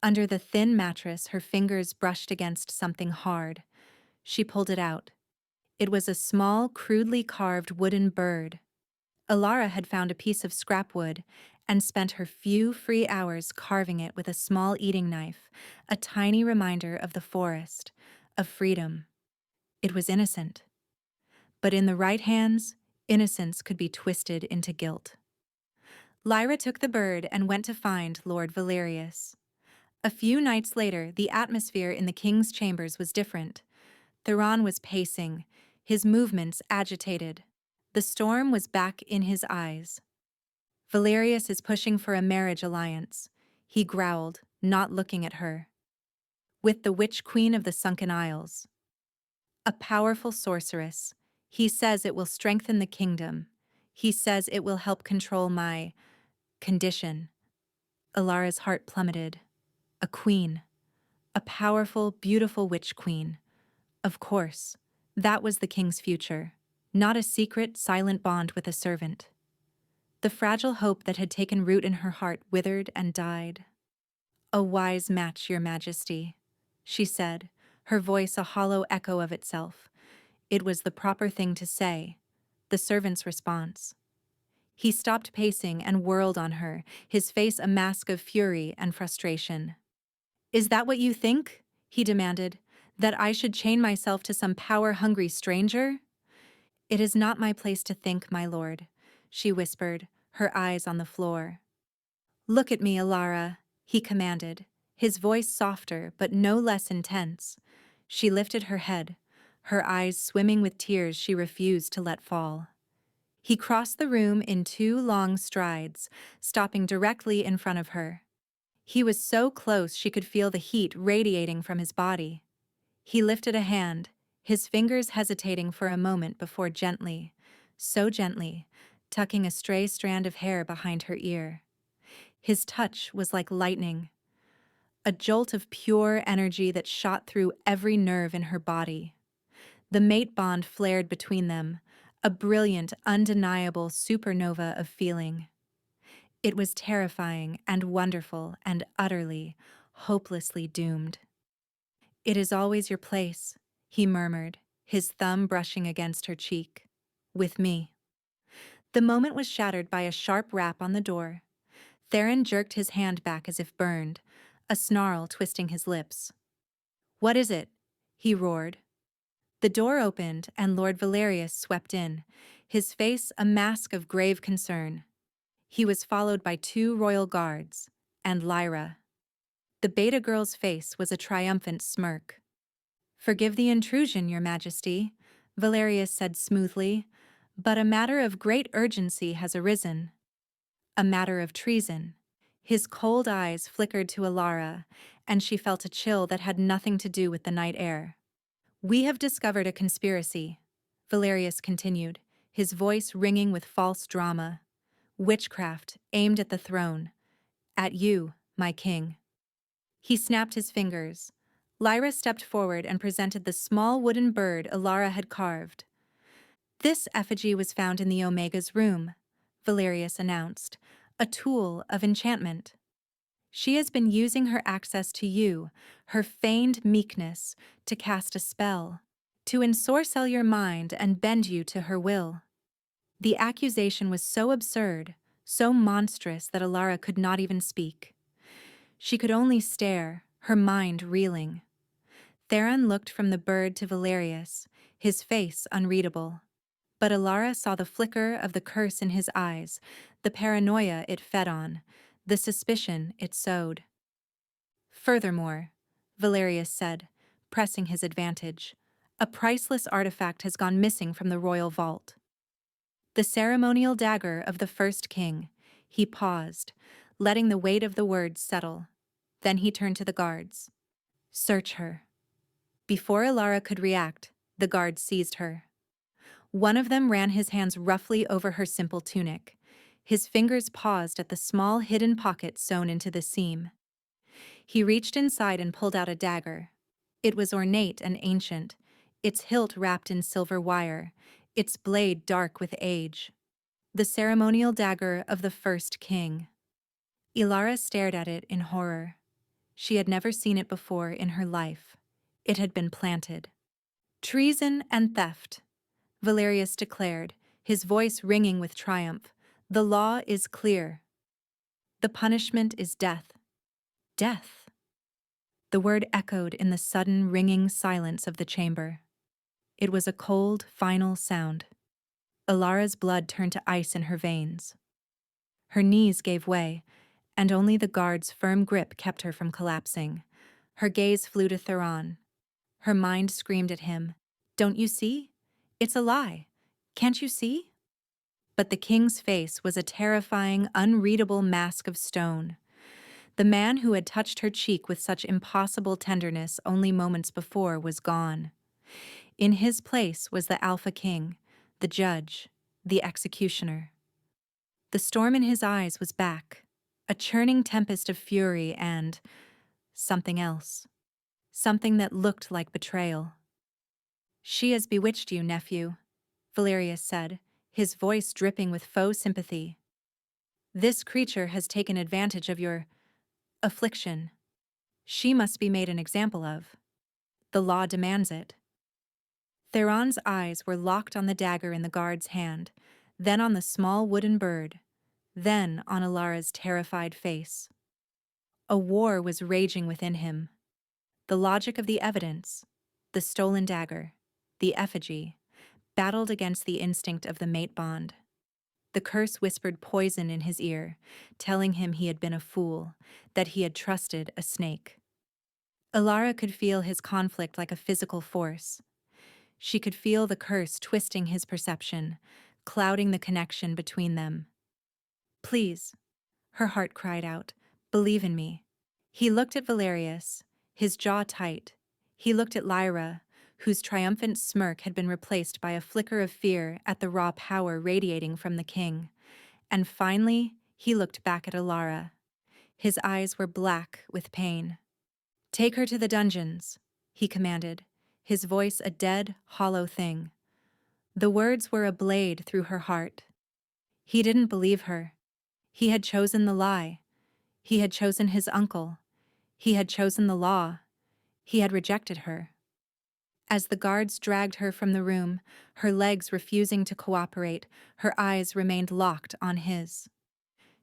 Under the thin mattress, her fingers brushed against something hard. She pulled it out. It was a small, crudely carved wooden bird. Alara had found a piece of scrap wood and spent her few free hours carving it with a small eating knife, a tiny reminder of the forest, of freedom. It was innocent. But in the right hands, innocence could be twisted into guilt. Lyra took the bird and went to find Lord Valerius. A few nights later, the atmosphere in the king's chambers was different. Theron was pacing, his movements agitated. The storm was back in his eyes. "Valerius is pushing for a marriage alliance," he growled, not looking at her. "With the witch queen of the Sunken Isles. A powerful sorceress. He says it will strengthen the kingdom. He says it will help control my condition." Alara's heart plummeted. A queen. A powerful, beautiful witch queen. Of course, that was the king's future, not a secret, silent bond with a servant. The fragile hope that had taken root in her heart withered and died. "A wise match, Your Majesty," she said, her voice a hollow echo of itself. It was the proper thing to say, the servant's response. He stopped pacing and whirled on her, his face a mask of fury and frustration. "Is that what you think?" he demanded. "That I should chain myself to some power-hungry stranger?" "It is not my place to think, my lord," she whispered, her eyes on the floor. "Look at me, Alara," he commanded, his voice softer but no less intense. She lifted her head, her eyes swimming with tears she refused to let fall. He crossed the room in 2 long strides, stopping directly in front of her. He was so close she could feel the heat radiating from his body. He lifted a hand, his fingers hesitating for a moment before gently, so gently, tucking a stray strand of hair behind her ear. His touch was like lightning, a jolt of pure energy that shot through every nerve in her body. The mate bond flared between them, a brilliant, undeniable supernova of feeling. It was terrifying and wonderful and utterly, hopelessly doomed. "It is always your place," he murmured, his thumb brushing against her cheek. "With me." The moment was shattered by a sharp rap on the door. Theron jerked his hand back as if burned, a snarl twisting his lips. "What is it?" he roared. The door opened and Lord Valerius swept in, his face a mask of grave concern. He was followed by 2 royal guards, and Lyra. The beta girl's face was a triumphant smirk. "Forgive the intrusion, Your Majesty," Valerius said smoothly, "but a matter of great urgency has arisen." A matter of treason. His cold eyes flickered to Alara, and she felt a chill that had nothing to do with the night air. "We have discovered a conspiracy," Valerius continued, his voice ringing with false drama. "Witchcraft aimed at the throne. At you, my king." He snapped his fingers. Lyra stepped forward and presented the small wooden bird Alara had carved. "This effigy was found in the Omega's room," Valerius announced, "a tool of enchantment. She has been using her access to you, her feigned meekness, to cast a spell, to ensorcell your mind and bend you to her will." The accusation was so absurd, so monstrous that Alara could not even speak. She could only stare, her mind reeling. Theron looked from the bird to Valerius, his face unreadable. But Alara saw the flicker of the curse in his eyes, the paranoia it fed on, the suspicion it sowed. "Furthermore," Valerius said, pressing his advantage, "a priceless artifact has gone missing from the royal vault. The ceremonial dagger of the first king." He paused, letting the weight of the words settle. Then he turned to the guards. "Search her." Before Alara could react, the guards seized her. One of them ran his hands roughly over her simple tunic. His fingers paused at the small hidden pocket sewn into the seam. He reached inside and pulled out a dagger. It was ornate and ancient, its hilt wrapped in silver wire, its blade dark with age. The ceremonial dagger of the first king. Alara stared at it in horror. She had never seen it before in her life. It had been planted. "Treason and theft," Valerius declared, his voice ringing with triumph. "The law is clear. The punishment is death." Death! The word echoed in the sudden, ringing silence of the chamber. It was a cold, final sound. Alara's blood turned to ice in her veins. Her knees gave way, and only the guard's firm grip kept her from collapsing. Her gaze flew to Theron. Her mind screamed at him, "Don't you see? It's a lie. Can't you see?" But the king's face was a terrifying, unreadable mask of stone. The man who had touched her cheek with such impossible tenderness only moments before was gone. In his place was the Alpha King, the judge, the executioner. The storm in his eyes was back, a churning tempest of fury and something else. Something that looked like betrayal. "She has bewitched you, nephew," Valerius said, his voice dripping with faux sympathy. "This creature has taken advantage of your affliction. She must be made an example of. The law demands it." Theron's eyes were locked on the dagger in the guard's hand, then on the small wooden bird, then on Alara's terrified face. A war was raging within him. The logic of the evidence, the stolen dagger, the effigy, battled against the instinct of the mate bond. The curse whispered poison in his ear, telling him he had been a fool, that he had trusted a snake. Alara could feel his conflict like a physical force. She could feel the curse twisting his perception, clouding the connection between them. "Please," her heart cried out, "believe in me." He looked at Valerius, his jaw tight. He looked at Lyra, whose triumphant smirk had been replaced by a flicker of fear at the raw power radiating from the king. And finally, he looked back at Alara. His eyes were black with pain. "Take her to the dungeons," he commanded, his voice a dead, hollow thing. The words were a blade through her heart. He didn't believe her. He had chosen the lie. He had chosen his uncle. He had chosen the law. He had rejected her. As the guards dragged her from the room, her legs refusing to cooperate, her eyes remained locked on his.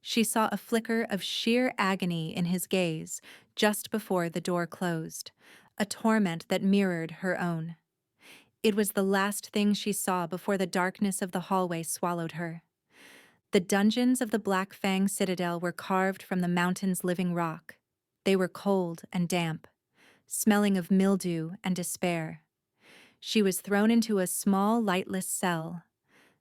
She saw a flicker of sheer agony in his gaze just before the door closed, a torment that mirrored her own. It was the last thing she saw before the darkness of the hallway swallowed her. The dungeons of the Black Fang Citadel were carved from the mountain's living rock. They were cold and damp, smelling of mildew and despair. She was thrown into a small, lightless cell.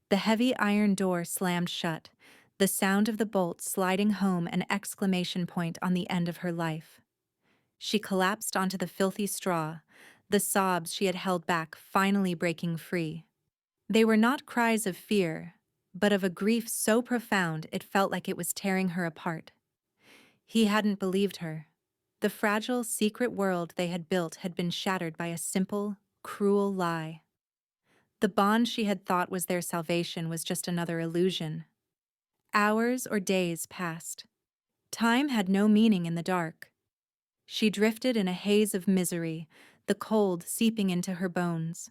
The heavy iron door slammed shut, the sound of the bolt sliding home an exclamation point on the end of her life. She collapsed onto the filthy straw, the sobs she had held back finally breaking free. They were not cries of fear, but of a grief so profound it felt like it was tearing her apart. He hadn't believed her. The fragile, secret world they had built had been shattered by a simple, cruel lie. The bond she had thought was their salvation was just another illusion. Hours or days passed. Time had no meaning in the dark. She drifted in a haze of misery, the cold seeping into her bones.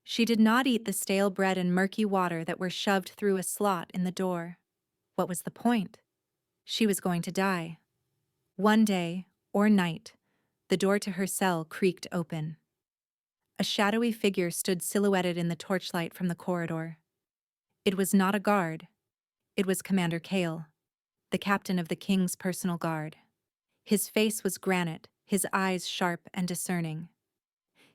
She did not eat the stale bread and murky water that were shoved through a slot in the door. What was the point? She was going to die. One day, or night, the door to her cell creaked open. A shadowy figure stood silhouetted in the torchlight from the corridor. It was not a guard. It was Commander Kale, the captain of the king's personal guard. His face was granite, his eyes sharp and discerning.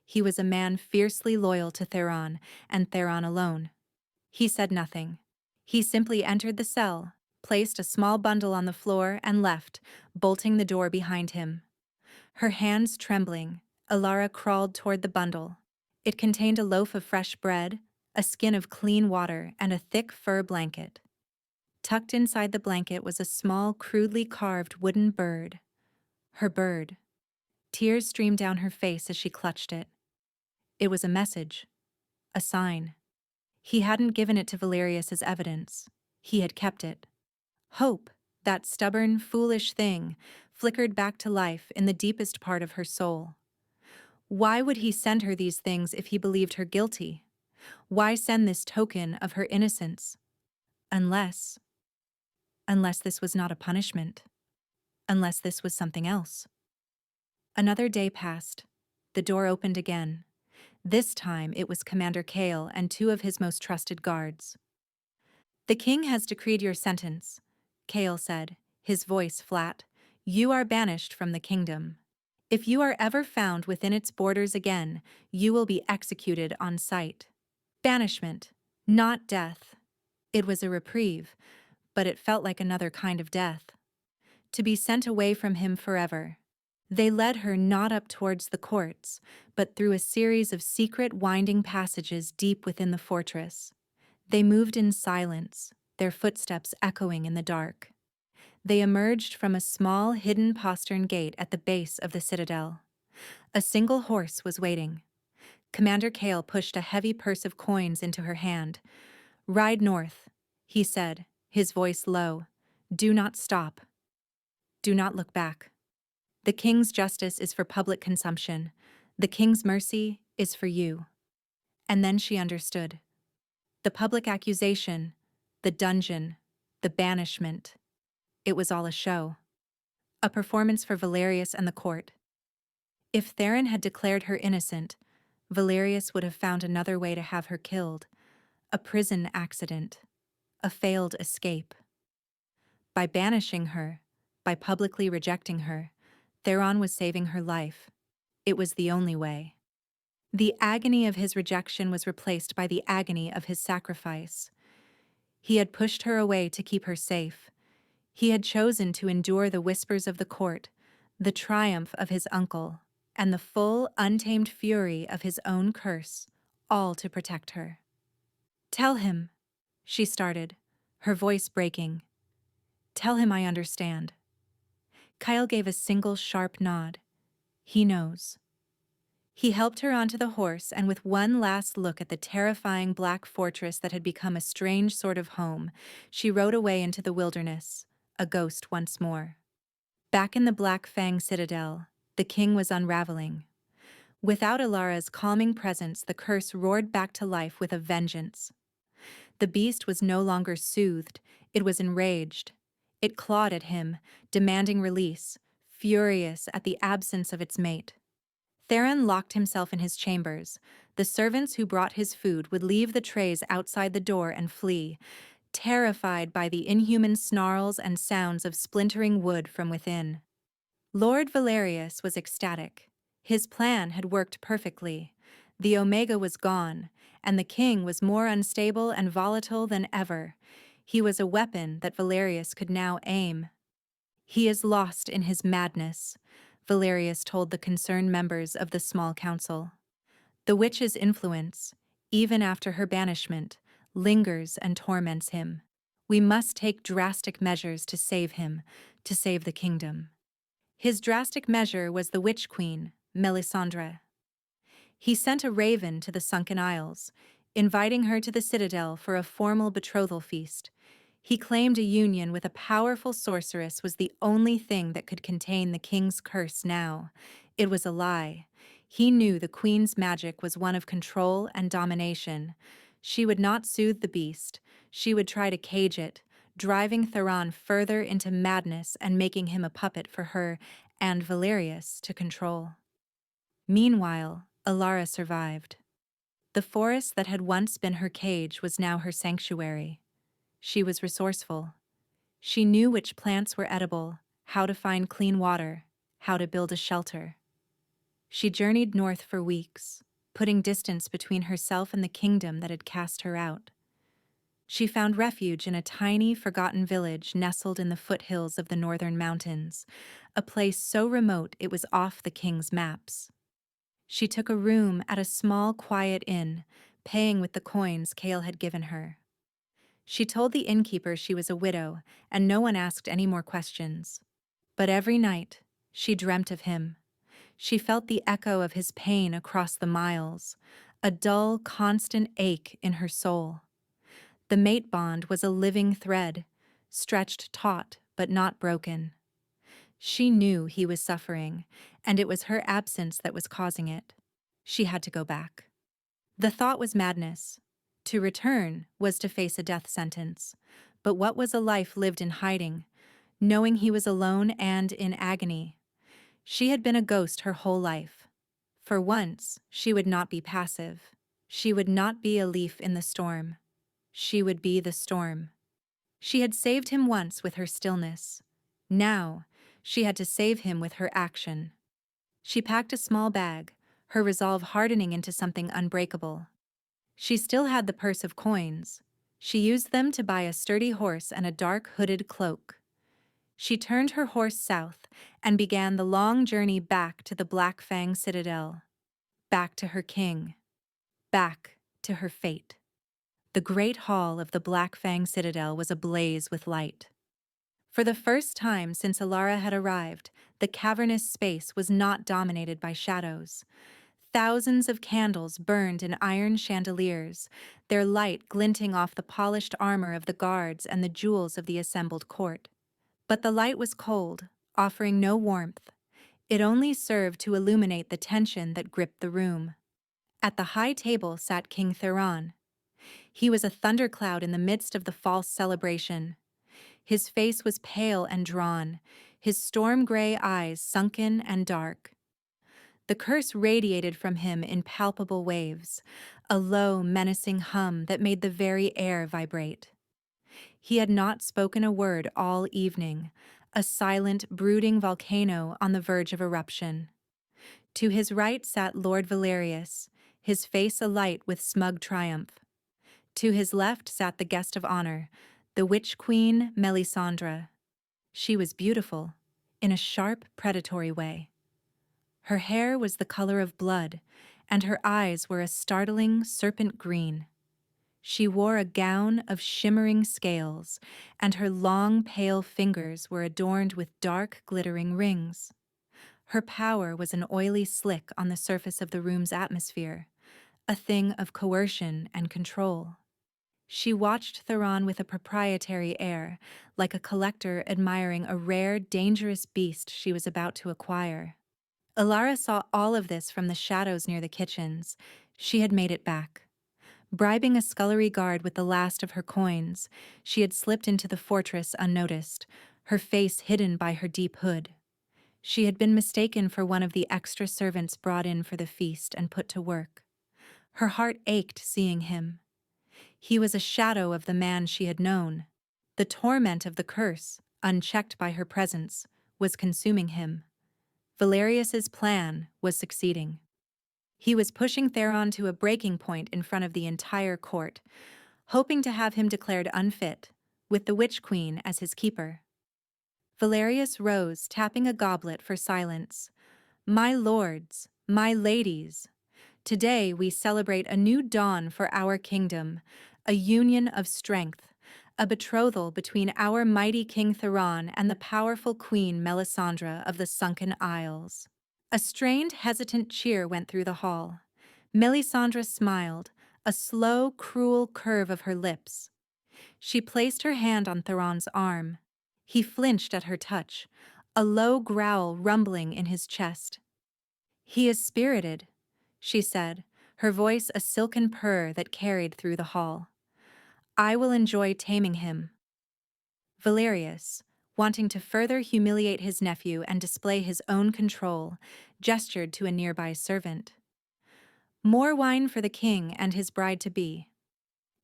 He was a man fiercely loyal to Theron, and Theron alone. He said nothing. He simply entered the cell, placed a small bundle on the floor, and left, bolting the door behind him. Her hands trembling, Alara crawled toward the bundle. It contained a loaf of fresh bread, a skin of clean water, and a thick fur blanket. Tucked inside the blanket was a small, crudely carved wooden bird. Her bird. Tears streamed down her face as she clutched it. It was a message. A sign. He hadn't given it to Valerius as evidence. He had kept it. Hope, that stubborn, foolish thing, flickered back to life in the deepest part of her soul. Why would he send her these things if he believed her guilty? Why send this token of her innocence? Unless this was not a punishment. Unless this was something else. Another day passed. The door opened again. This time it was Commander Kale and two of his most trusted guards. "The king has decreed your sentence," Kale said, his voice flat. "You are banished from the kingdom. If you are ever found within its borders again, you will be executed on sight." Banishment, not death. It was a reprieve, but it felt like another kind of death. To be sent away from him forever. They led her not up towards the courts, but through a series of secret winding passages deep within the fortress. They moved in silence, their footsteps echoing in the dark. They emerged from a small, hidden postern gate at the base of the citadel. A single horse was waiting. Commander Kale pushed a heavy purse of coins into her hand. "Ride north," he said, his voice low. "Do not stop. Do not look back. The king's justice is for public consumption. The king's mercy is for you." And then she understood. The public accusation, the dungeon, the banishment. It was all a show. A performance for Valerius and the court. If Theron had declared her innocent, Valerius would have found another way to have her killed. A prison accident. A failed escape. By banishing her, by publicly rejecting her, Theron was saving her life. It was the only way. The agony of his rejection was replaced by the agony of his sacrifice. He had pushed her away to keep her safe. He had chosen to endure the whispers of the court, the triumph of his uncle, and the full, untamed fury of his own curse, all to protect her. "Tell him," she started, her voice breaking. "Tell him I understand." Kyle gave a single sharp nod. He knows. He helped her onto the horse, and with one last look at the terrifying black fortress that had become a strange sort of home, she rode away into the wilderness, a ghost once more. Back in the Black Fang Citadel, the king was unraveling. Without Alara's calming presence, the curse roared back to life with a vengeance. The beast was no longer soothed, it was enraged. It clawed at him, demanding release, furious at the absence of its mate. Theron locked himself in his chambers. The servants who brought his food would leave the trays outside the door and flee, terrified by the inhuman snarls and sounds of splintering wood from within. Lord Valerius was ecstatic. His plan had worked perfectly. The Omega was gone, and the king was more unstable and volatile than ever. He was a weapon that Valerius could now aim. "He is lost in his madness," Valerius told the concerned members of the small council. "The witch's influence, even after her banishment, lingers and torments him. We must take drastic measures to save him, to save the kingdom." His drastic measure was the witch queen, Melisandre. He sent a raven to the Sunken Isles, inviting her to the citadel for a formal betrothal feast. He claimed a union with a powerful sorceress was the only thing that could contain the king's curse now. It was a lie. He knew the queen's magic was one of control and domination. She would not soothe the beast. She would try to cage it, driving Theron further into madness and making him a puppet for her and Valerius to control. Meanwhile, Alara survived. The forest that had once been her cage was now her sanctuary. She was resourceful. She knew which plants were edible, how to find clean water, how to build a shelter. She journeyed north for weeks, putting distance between herself and the kingdom that had cast her out. She found refuge in a tiny, forgotten village nestled in the foothills of the northern mountains, a place so remote it was off the king's maps. She took a room at a small, quiet inn, paying with the coins Cale had given her. She told the innkeeper she was a widow, and no one asked any more questions. But every night, she dreamt of him. She felt the echo of his pain across the miles, a dull, constant ache in her soul. The mate bond was a living thread, stretched taut but not broken. She knew he was suffering, and it was her absence that was causing it. She had to go back. The thought was madness. To return was to face a death sentence. But what was a life lived in hiding, knowing he was alone and in agony? She had been a ghost her whole life. For once, she would not be passive. She would not be a leaf in the storm. She would be the storm. She had saved him once with her stillness. Now, she had to save him with her action. She packed a small bag, her resolve hardening into something unbreakable. She still had the purse of coins. She used them to buy a sturdy horse and a dark hooded cloak. She turned her horse south and began the long journey back to the Black Fang Citadel. Back to her king. Back to her fate. The great hall of the Black Fang Citadel was ablaze with light. For the first time since Alara had arrived, the cavernous space was not dominated by shadows. Thousands of candles burned in iron chandeliers, their light glinting off the polished armor of the guards and the jewels of the assembled court. But the light was cold, offering no warmth. It only served to illuminate the tension that gripped the room. At the high table sat King Theron. He was a thundercloud in the midst of the false celebration. His face was pale and drawn, his storm-gray eyes sunken and dark. The curse radiated from him in palpable waves, a low, menacing hum that made the very air vibrate. He had not spoken a word all evening, a silent, brooding volcano on the verge of eruption. To his right sat Lord Valerius, his face alight with smug triumph. To his left sat the guest of honor, the witch queen Melisandre. She was beautiful, in a sharp, predatory way. Her hair was the color of blood, and her eyes were a startling serpent green. She wore a gown of shimmering scales, and her long, pale fingers were adorned with dark, glittering rings. Her power was an oily slick on the surface of the room's atmosphere, a thing of coercion and control. She watched Theron with a proprietary air, like a collector admiring a rare, dangerous beast she was about to acquire. Alara saw all of this from the shadows near the kitchens. She had made it back. Bribing a scullery guard with the last of her coins, she had slipped into the fortress unnoticed, her face hidden by her deep hood. She had been mistaken for one of the extra servants brought in for the feast and put to work. Her heart ached seeing him. He was a shadow of the man she had known. The torment of the curse, unchecked by her presence, was consuming him. Valerius's plan was succeeding. He was pushing Theron to a breaking point in front of the entire court, hoping to have him declared unfit, with the Witch Queen as his keeper. Valerius rose, tapping a goblet for silence. "My lords, my ladies, today we celebrate a new dawn for our kingdom, a union of strength, a betrothal between our mighty King Theron and the powerful Queen Melisandre of the Sunken Isles." A strained, hesitant cheer went through the hall. Melisandre smiled, a slow, cruel curve of her lips. She placed her hand on Theron's arm. He flinched at her touch, a low growl rumbling in his chest. "He is spirited," she said, her voice a silken purr that carried through the hall. "I will enjoy taming him." Valerius, wanting to further humiliate his nephew and display his own control, gestured to a nearby servant. More wine for the king and his bride-to-be.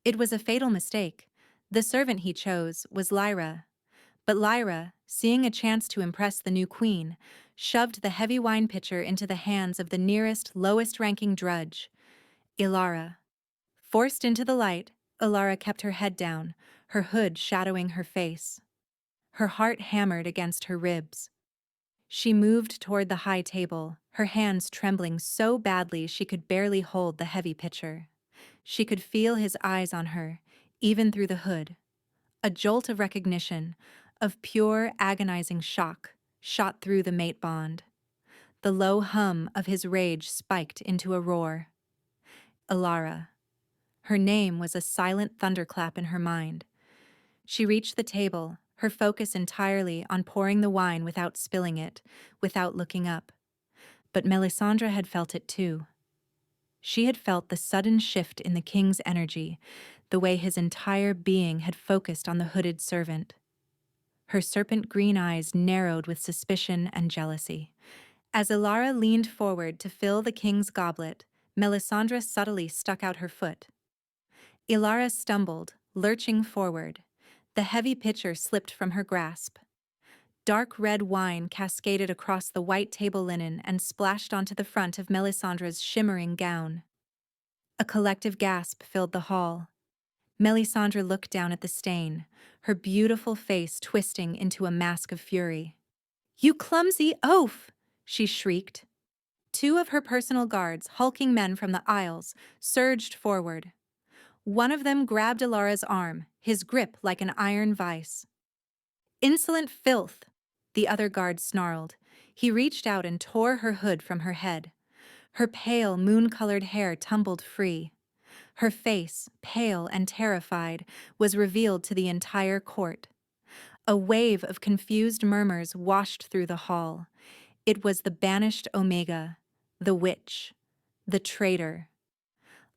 It was a fatal mistake. The servant he chose was Lyra. But Lyra, seeing a chance to impress the new queen, shoved the heavy wine pitcher into the hands of the nearest, lowest-ranking drudge, Ilara. Forced into the light, Ilara kept her head down, her hood shadowing her face. Her heart hammered against her ribs. She moved toward the high table, her hands trembling so badly she could barely hold the heavy pitcher. She could feel his eyes on her, even through the hood. A jolt of recognition, of pure, agonizing shock, shot through the mate bond. The low hum of his rage spiked into a roar. Ilara. Her name was a silent thunderclap in her mind. She reached the table, her focus entirely on pouring the wine without spilling it, without looking up. But Melisandre had felt it too. She had felt the sudden shift in the king's energy, the way his entire being had focused on the hooded servant. Her serpent-green eyes narrowed with suspicion and jealousy. As Ilara leaned forward to fill the king's goblet, Melisandre subtly stuck out her foot. Ilara stumbled, lurching forward. The heavy pitcher slipped from her grasp. Dark red wine cascaded across the white table linen and splashed onto the front of Melisandre's shimmering gown. A collective gasp filled the hall. Melisandre looked down at the stain, her beautiful face twisting into a mask of fury. "You clumsy oaf!" she shrieked. Two of her personal guards, hulking men from the aisles, surged forward. One of them grabbed Ilara's arm, his grip like an iron vice. "Insolent filth!" the other guard snarled. He reached out and tore her hood from her head. Her pale, moon-colored hair tumbled free. Her face, pale and terrified, was revealed to the entire court. A wave of confused murmurs washed through the hall. It was the banished Omega, the witch, the traitor.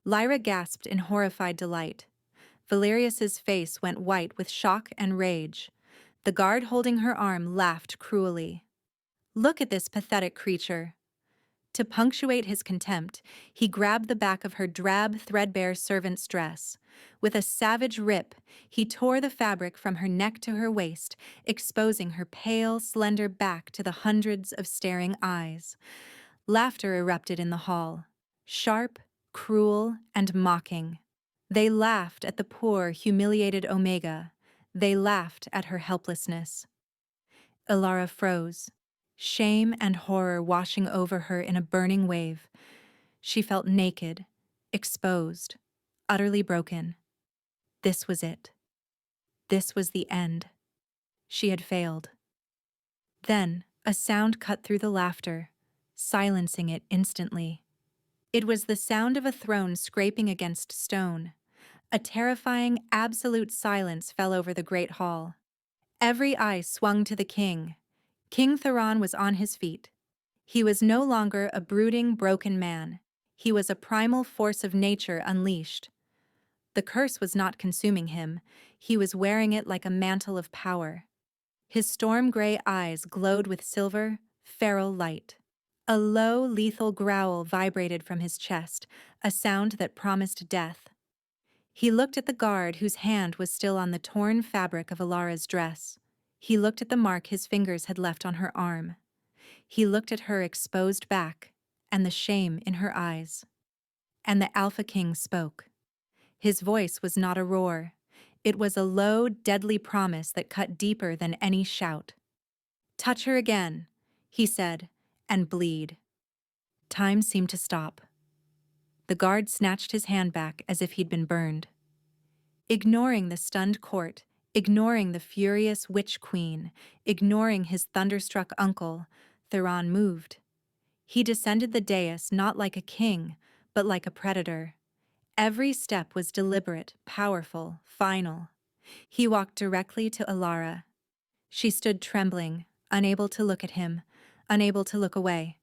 Lyra gasped in horrified delight. Valerius's face went white with shock and rage. The guard holding her arm laughed cruelly. "Look at this pathetic creature." To punctuate his contempt, he grabbed the back of her drab, threadbare servant's dress. With a savage rip, he tore the fabric from her neck to her waist, exposing her pale, slender back to the hundreds of staring eyes. Laughter erupted in the hall, sharp, cruel, and mocking. They laughed at the poor, humiliated Omega. They laughed at her helplessness. Ilara froze, shame and horror washing over her in a burning wave. She felt naked, exposed, utterly broken. This was it. This was the end. She had failed. Then, a sound cut through the laughter, silencing it instantly. It was the sound of a throne scraping against stone. A terrifying, absolute silence fell over the great hall. Every eye swung to the king. King Theron was on his feet. He was no longer a brooding, broken man. He was a primal force of nature unleashed. The curse was not consuming him. He was wearing it like a mantle of power. His storm-gray eyes glowed with silver, feral light. A low, lethal growl vibrated from his chest, a sound that promised death. He looked at the guard whose hand was still on the torn fabric of Alara's dress. He looked at the mark his fingers had left on her arm. He looked at her exposed back, and the shame in her eyes. And the Alpha King spoke. His voice was not a roar. It was a low, deadly promise that cut deeper than any shout. "Touch her again," he said, "and bleed." Time seemed to stop. The guard snatched his hand back as if he'd been burned. Ignoring the stunned court, ignoring the furious witch queen, ignoring his thunderstruck uncle, Theron moved. He descended the dais not like a king, but like a predator. Every step was deliberate, powerful, final. He walked directly to Alara. She stood trembling, unable to look at him, unable to look away.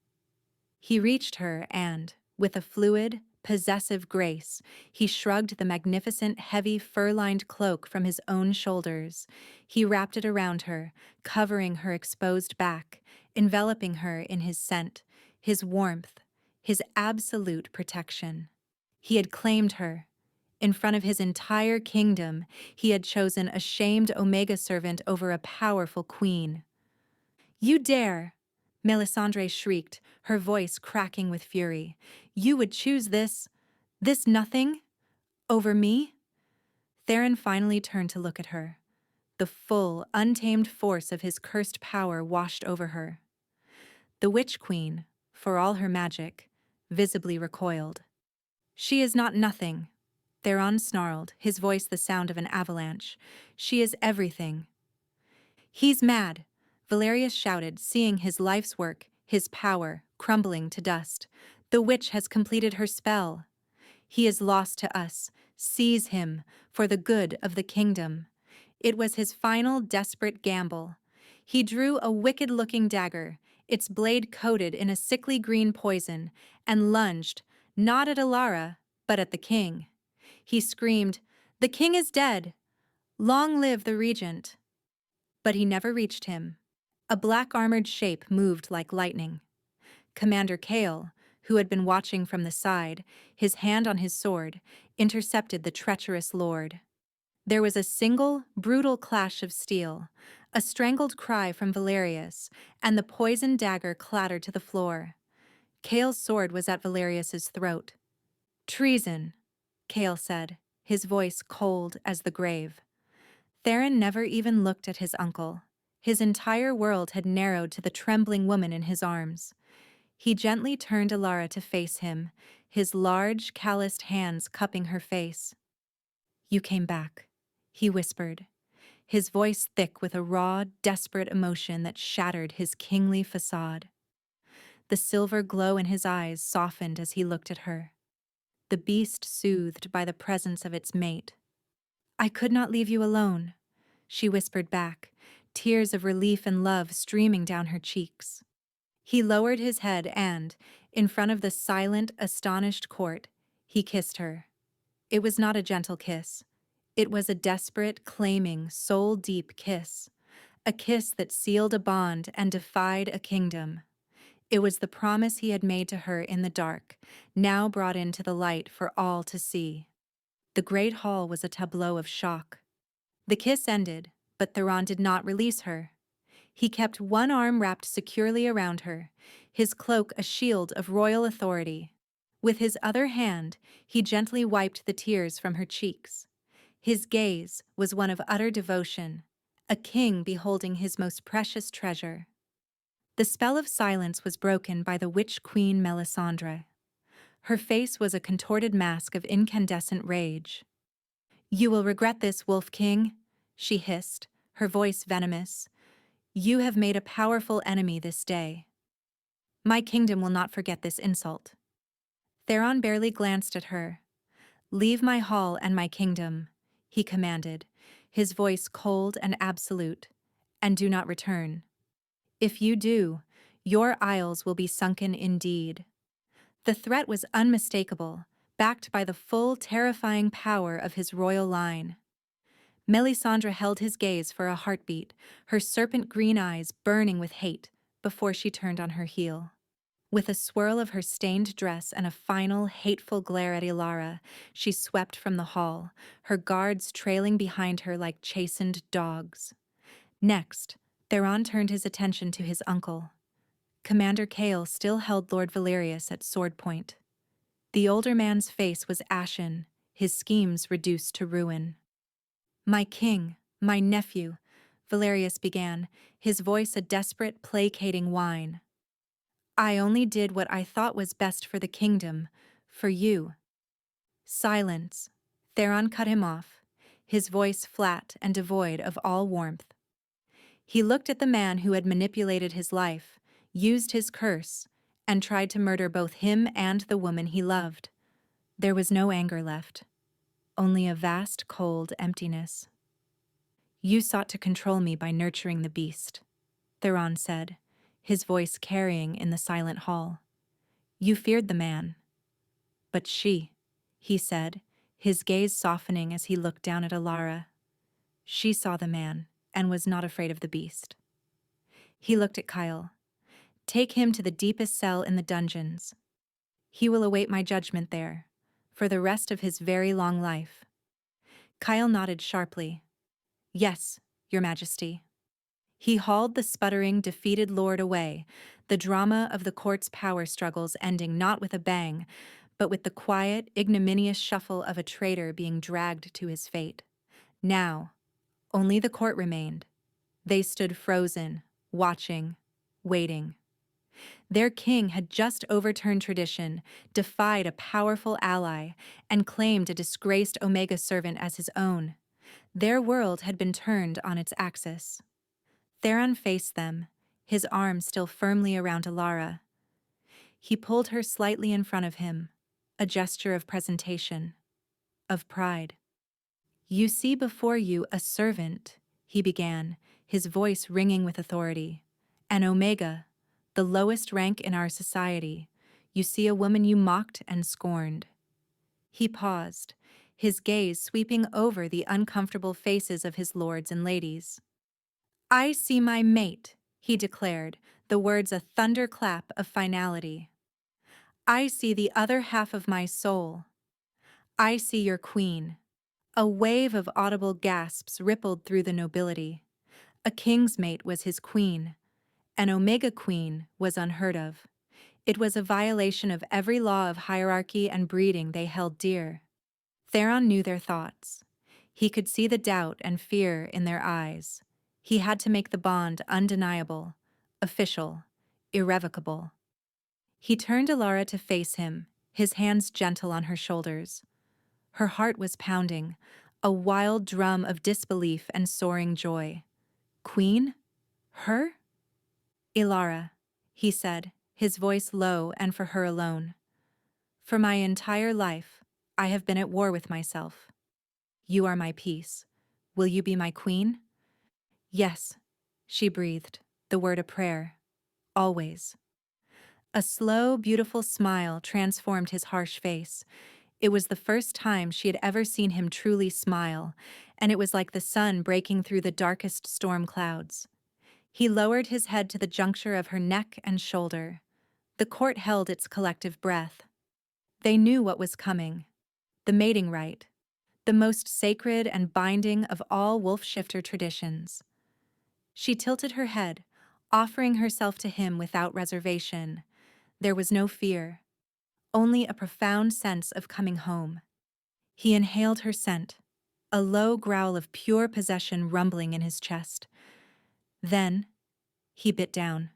He reached her and, with a fluid, possessive grace, he shrugged the magnificent, heavy, fur-lined cloak from his own shoulders. He wrapped it around her, covering her exposed back, enveloping her in his scent, his warmth, his absolute protection. He had claimed her. In front of his entire kingdom, he had chosen a shamed Omega servant over a powerful queen. "You dare!" Melisandre shrieked, her voice cracking with fury. "You would choose this nothing, over me?" Theron finally turned to look at her. The full, untamed force of his cursed power washed over her. The Witch Queen, for all her magic, visibly recoiled. "She is not nothing," Theron snarled, his voice the sound of an avalanche. "She is everything." "He's mad," Valerius shouted, seeing his life's work, his power, crumbling to dust. "The witch has completed her spell. He is lost to us. Seize him, for the good of the kingdom." It was his final desperate gamble. He drew a wicked-looking dagger, its blade coated in a sickly green poison, and lunged, not at Alara, but at the king. He screamed, "The king is dead! Long live the regent!" But he never reached him. A black-armored shape moved like lightning. Commander Kale, who had been watching from the side, his hand on his sword, intercepted the treacherous lord. There was a single, brutal clash of steel, a strangled cry from Valerius, and the poisoned dagger clattered to the floor. Kale's sword was at Valerius's throat. "Treason," Kale said, his voice cold as the grave. Theron never even looked at his uncle. His entire world had narrowed to the trembling woman in his arms. He gently turned Alara to face him, his large, calloused hands cupping her face. "You came back," he whispered, his voice thick with a raw, desperate emotion that shattered his kingly facade. The silver glow in his eyes softened as he looked at her. The beast soothed by the presence of its mate. "I could not leave you alone," she whispered back, tears of relief and love streaming down her cheeks. He lowered his head and, in front of the silent, astonished court, he kissed her. It was not a gentle kiss. It was a desperate, claiming, soul-deep kiss. A kiss that sealed a bond and defied a kingdom. It was the promise he had made to her in the dark, now brought into the light for all to see. The great hall was a tableau of shock. The kiss ended, but Theron did not release her. He kept one arm wrapped securely around her, his cloak a shield of royal authority. With his other hand, he gently wiped the tears from her cheeks. His gaze was one of utter devotion, a king beholding his most precious treasure. The spell of silence was broken by the witch queen Melisandre. Her face was a contorted mask of incandescent rage. "You will regret this, Wolf King," she hissed, her voice venomous. "You have made a powerful enemy this day. My kingdom will not forget this insult." Theron barely glanced at her. "Leave my hall and my kingdom," he commanded, his voice cold and absolute, "and do not return. If you do, your isles will be sunken indeed." The threat was unmistakable, backed by the full, terrifying power of his royal line. Melisandre held his gaze for a heartbeat, her serpent-green eyes burning with hate, before she turned on her heel. With a swirl of her stained dress and a final, hateful glare at Ilara, she swept from the hall, her guards trailing behind her like chastened dogs. Next, Theron turned his attention to his uncle. Commander Cale still held Lord Valerius at sword point. The older man's face was ashen, his schemes reduced to ruin. "My king, my nephew," Valerius began, his voice a desperate, placating whine. "I only did what I thought was best for the kingdom, for you." "Silence." Theron cut him off, his voice flat and devoid of all warmth. He looked at the man who had manipulated his life, used his curse, and tried to murder both him and the woman he loved. There was no anger left, only a vast, cold emptiness. "You sought to control me by nurturing the beast," Theron said, his voice carrying in the silent hall. "You feared the man. But she," he said, his gaze softening as he looked down at Ilara. "She saw the man and was not afraid of the beast." He looked at Kyle. "Take him to the deepest cell in the dungeons. He will await my judgment there, for the rest of his very long life." Kyle nodded sharply. "Yes, Your Majesty." He hauled the sputtering, defeated lord away, the drama of the court's power struggles ending not with a bang, but with the quiet, ignominious shuffle of a traitor being dragged to his fate. Now, only the court remained. They stood frozen, watching, waiting. Their king had just overturned tradition, defied a powerful ally, and claimed a disgraced Omega servant as his own. Their world had been turned on its axis. Theron faced them, his arm still firmly around Ilara. He pulled her slightly in front of him, a gesture of presentation, of pride. "You see before you a servant," he began, his voice ringing with authority. "An Omega, the lowest rank in our society. You see a woman you mocked and scorned." He paused, his gaze sweeping over the uncomfortable faces of his lords and ladies. "I see my mate," he declared, the words a thunderclap of finality. "I see the other half of my soul. I see your queen." A wave of audible gasps rippled through the nobility. A king's mate was his queen. An Omega queen was unheard of. It was a violation of every law of hierarchy and breeding they held dear. Theron knew their thoughts. He could see the doubt and fear in their eyes. He had to make the bond undeniable, official, irrevocable. He turned Ilara to face him, his hands gentle on her shoulders. Her heart was pounding, a wild drum of disbelief and soaring joy. "Queen? Her?" "Ilara," he said, his voice low and for her alone. "For my entire life, I have been at war with myself. You are my peace. Will you be my queen?" "Yes," she breathed, the word a prayer. "Always." A slow, beautiful smile transformed his harsh face. It was the first time she had ever seen him truly smile, and it was like the sun breaking through the darkest storm clouds. He lowered his head to the juncture of her neck and shoulder. The court held its collective breath. They knew what was coming. The mating rite, the most sacred and binding of all wolf-shifter traditions. She tilted her head, offering herself to him without reservation. There was no fear, only a profound sense of coming home. He inhaled her scent, a low growl of pure possession rumbling in his chest. Then, he bit down.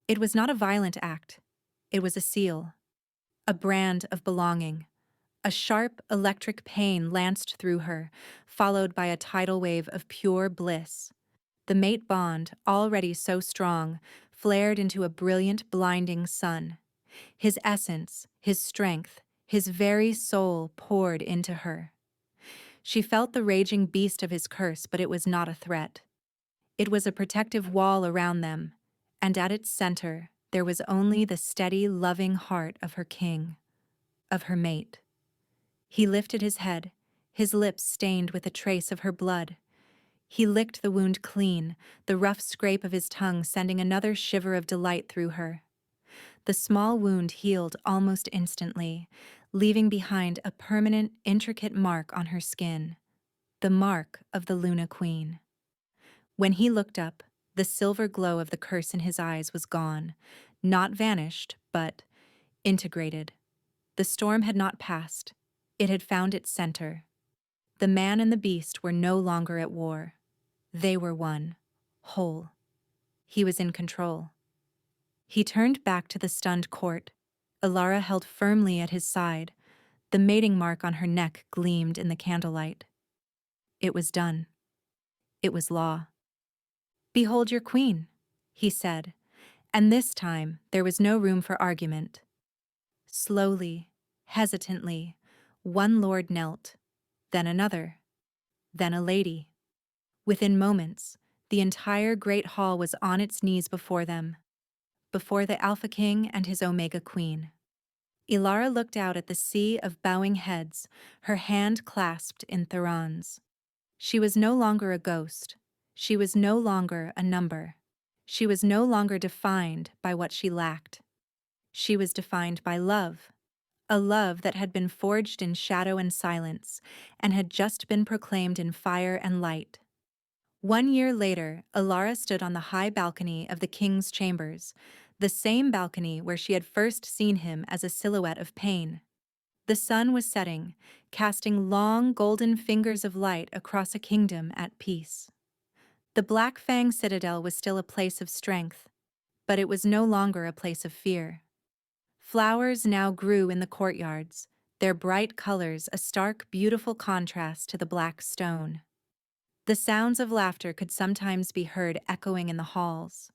It was not a violent act. It was a seal, a brand of belonging, A sharp, electric pain lanced through her, followed by a tidal wave of pure bliss. The mate bond, already so strong, flared into a brilliant, blinding sun. His essence, his strength, his very soul poured into her. She felt the raging beast of his curse, but it was not a threat. It was a protective wall around them, and at its center there was only the steady, loving heart of her king, of her mate. He lifted his head, his lips stained with a trace of her blood. He licked the wound clean, the rough scrape of his tongue sending another shiver of delight through her. The small wound healed almost instantly, leaving behind a permanent, intricate mark on her skin, the mark of the Luna Queen. When he looked up, the silver glow of the curse in his eyes was gone, not vanished, but integrated. The storm had not passed. It had found its center. The man and the beast were no longer at war. They were one, whole. He was in control. He turned back to the stunned court. Ilara held firmly at his side. The mating mark on her neck gleamed in the candlelight. It was done. It was law. "Behold your queen," he said, and this time there was no room for argument. Slowly, hesitantly, one lord knelt, then another, then a lady. Within moments, the entire great hall was on its knees before them, before the Alpha King and his Omega Queen. Ilara looked out at the sea of bowing heads, her hand clasped in Theron's. She was no longer a ghost. She was no longer a number. She was no longer defined by what she lacked. She was defined by love, a love that had been forged in shadow and silence, and had just been proclaimed in fire and light. 1 year later, Ilara stood on the high balcony of the king's chambers, the same balcony where she had first seen him as a silhouette of pain. The sun was setting, casting long golden fingers of light across a kingdom at peace. The Black Fang Citadel was still a place of strength, but it was no longer a place of fear. Flowers now grew in the courtyards, their bright colors a stark, beautiful contrast to the black stone. The sounds of laughter could sometimes be heard echoing in the halls.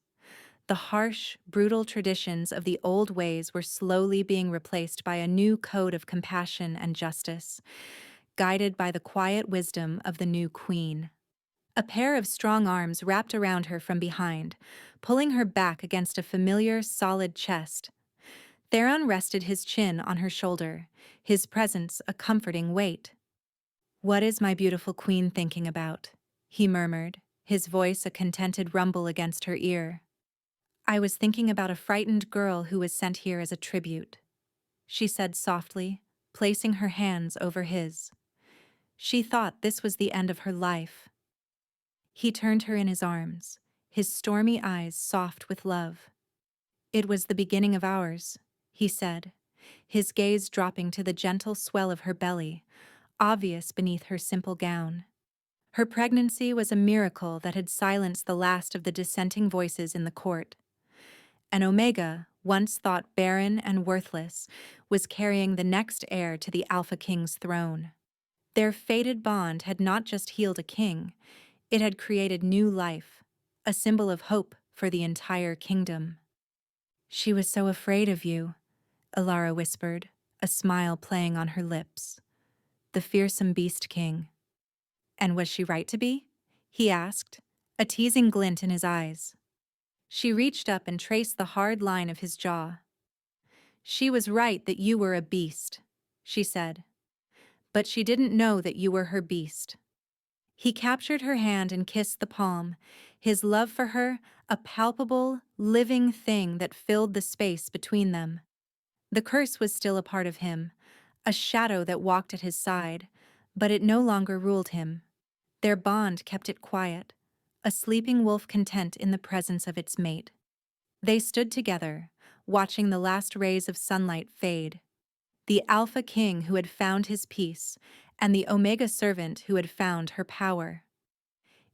The harsh, brutal traditions of the old ways were slowly being replaced by a new code of compassion and justice, guided by the quiet wisdom of the new queen. A pair of strong arms wrapped around her from behind, pulling her back against a familiar, solid chest. Theron rested his chin on her shoulder, his presence a comforting weight. "What is my beautiful queen thinking about?" he murmured, his voice a contented rumble against her ear. "I was thinking about a frightened girl who was sent here as a tribute," she said softly, placing her hands over his. She thought this was the end of her life. He turned her in his arms, his stormy eyes soft with love. "It was the beginning of ours," he said, his gaze dropping to the gentle swell of her belly, obvious beneath her simple gown. Her pregnancy was a miracle that had silenced the last of the dissenting voices in the court. An Omega, once thought barren and worthless, was carrying the next heir to the Alpha King's throne. Their fated bond had not just healed a king, it had created new life, a symbol of hope for the entire kingdom. "She was so afraid of you," Ilara whispered, a smile playing on her lips. "The fearsome beast king." "And was she right to be?" he asked, a teasing glint in his eyes. She reached up and traced the hard line of his jaw. "She was right that you were a beast," she said. "But she didn't know that you were her beast." He captured her hand and kissed the palm, his love for her a palpable, living thing that filled the space between them. The curse was still a part of him, a shadow that walked at his side, but it no longer ruled him. Their bond kept it quiet, a sleeping wolf content in the presence of its mate. They stood together, watching the last rays of sunlight fade. The Alpha King who had found his peace, and the Omega servant who had found her power.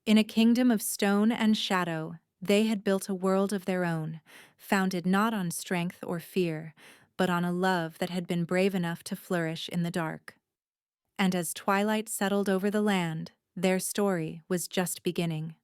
In a kingdom of stone and shadow, they had built a world of their own, founded not on strength or fear, but on a love that had been brave enough to flourish in the dark. And as twilight settled over the land, their story was just beginning.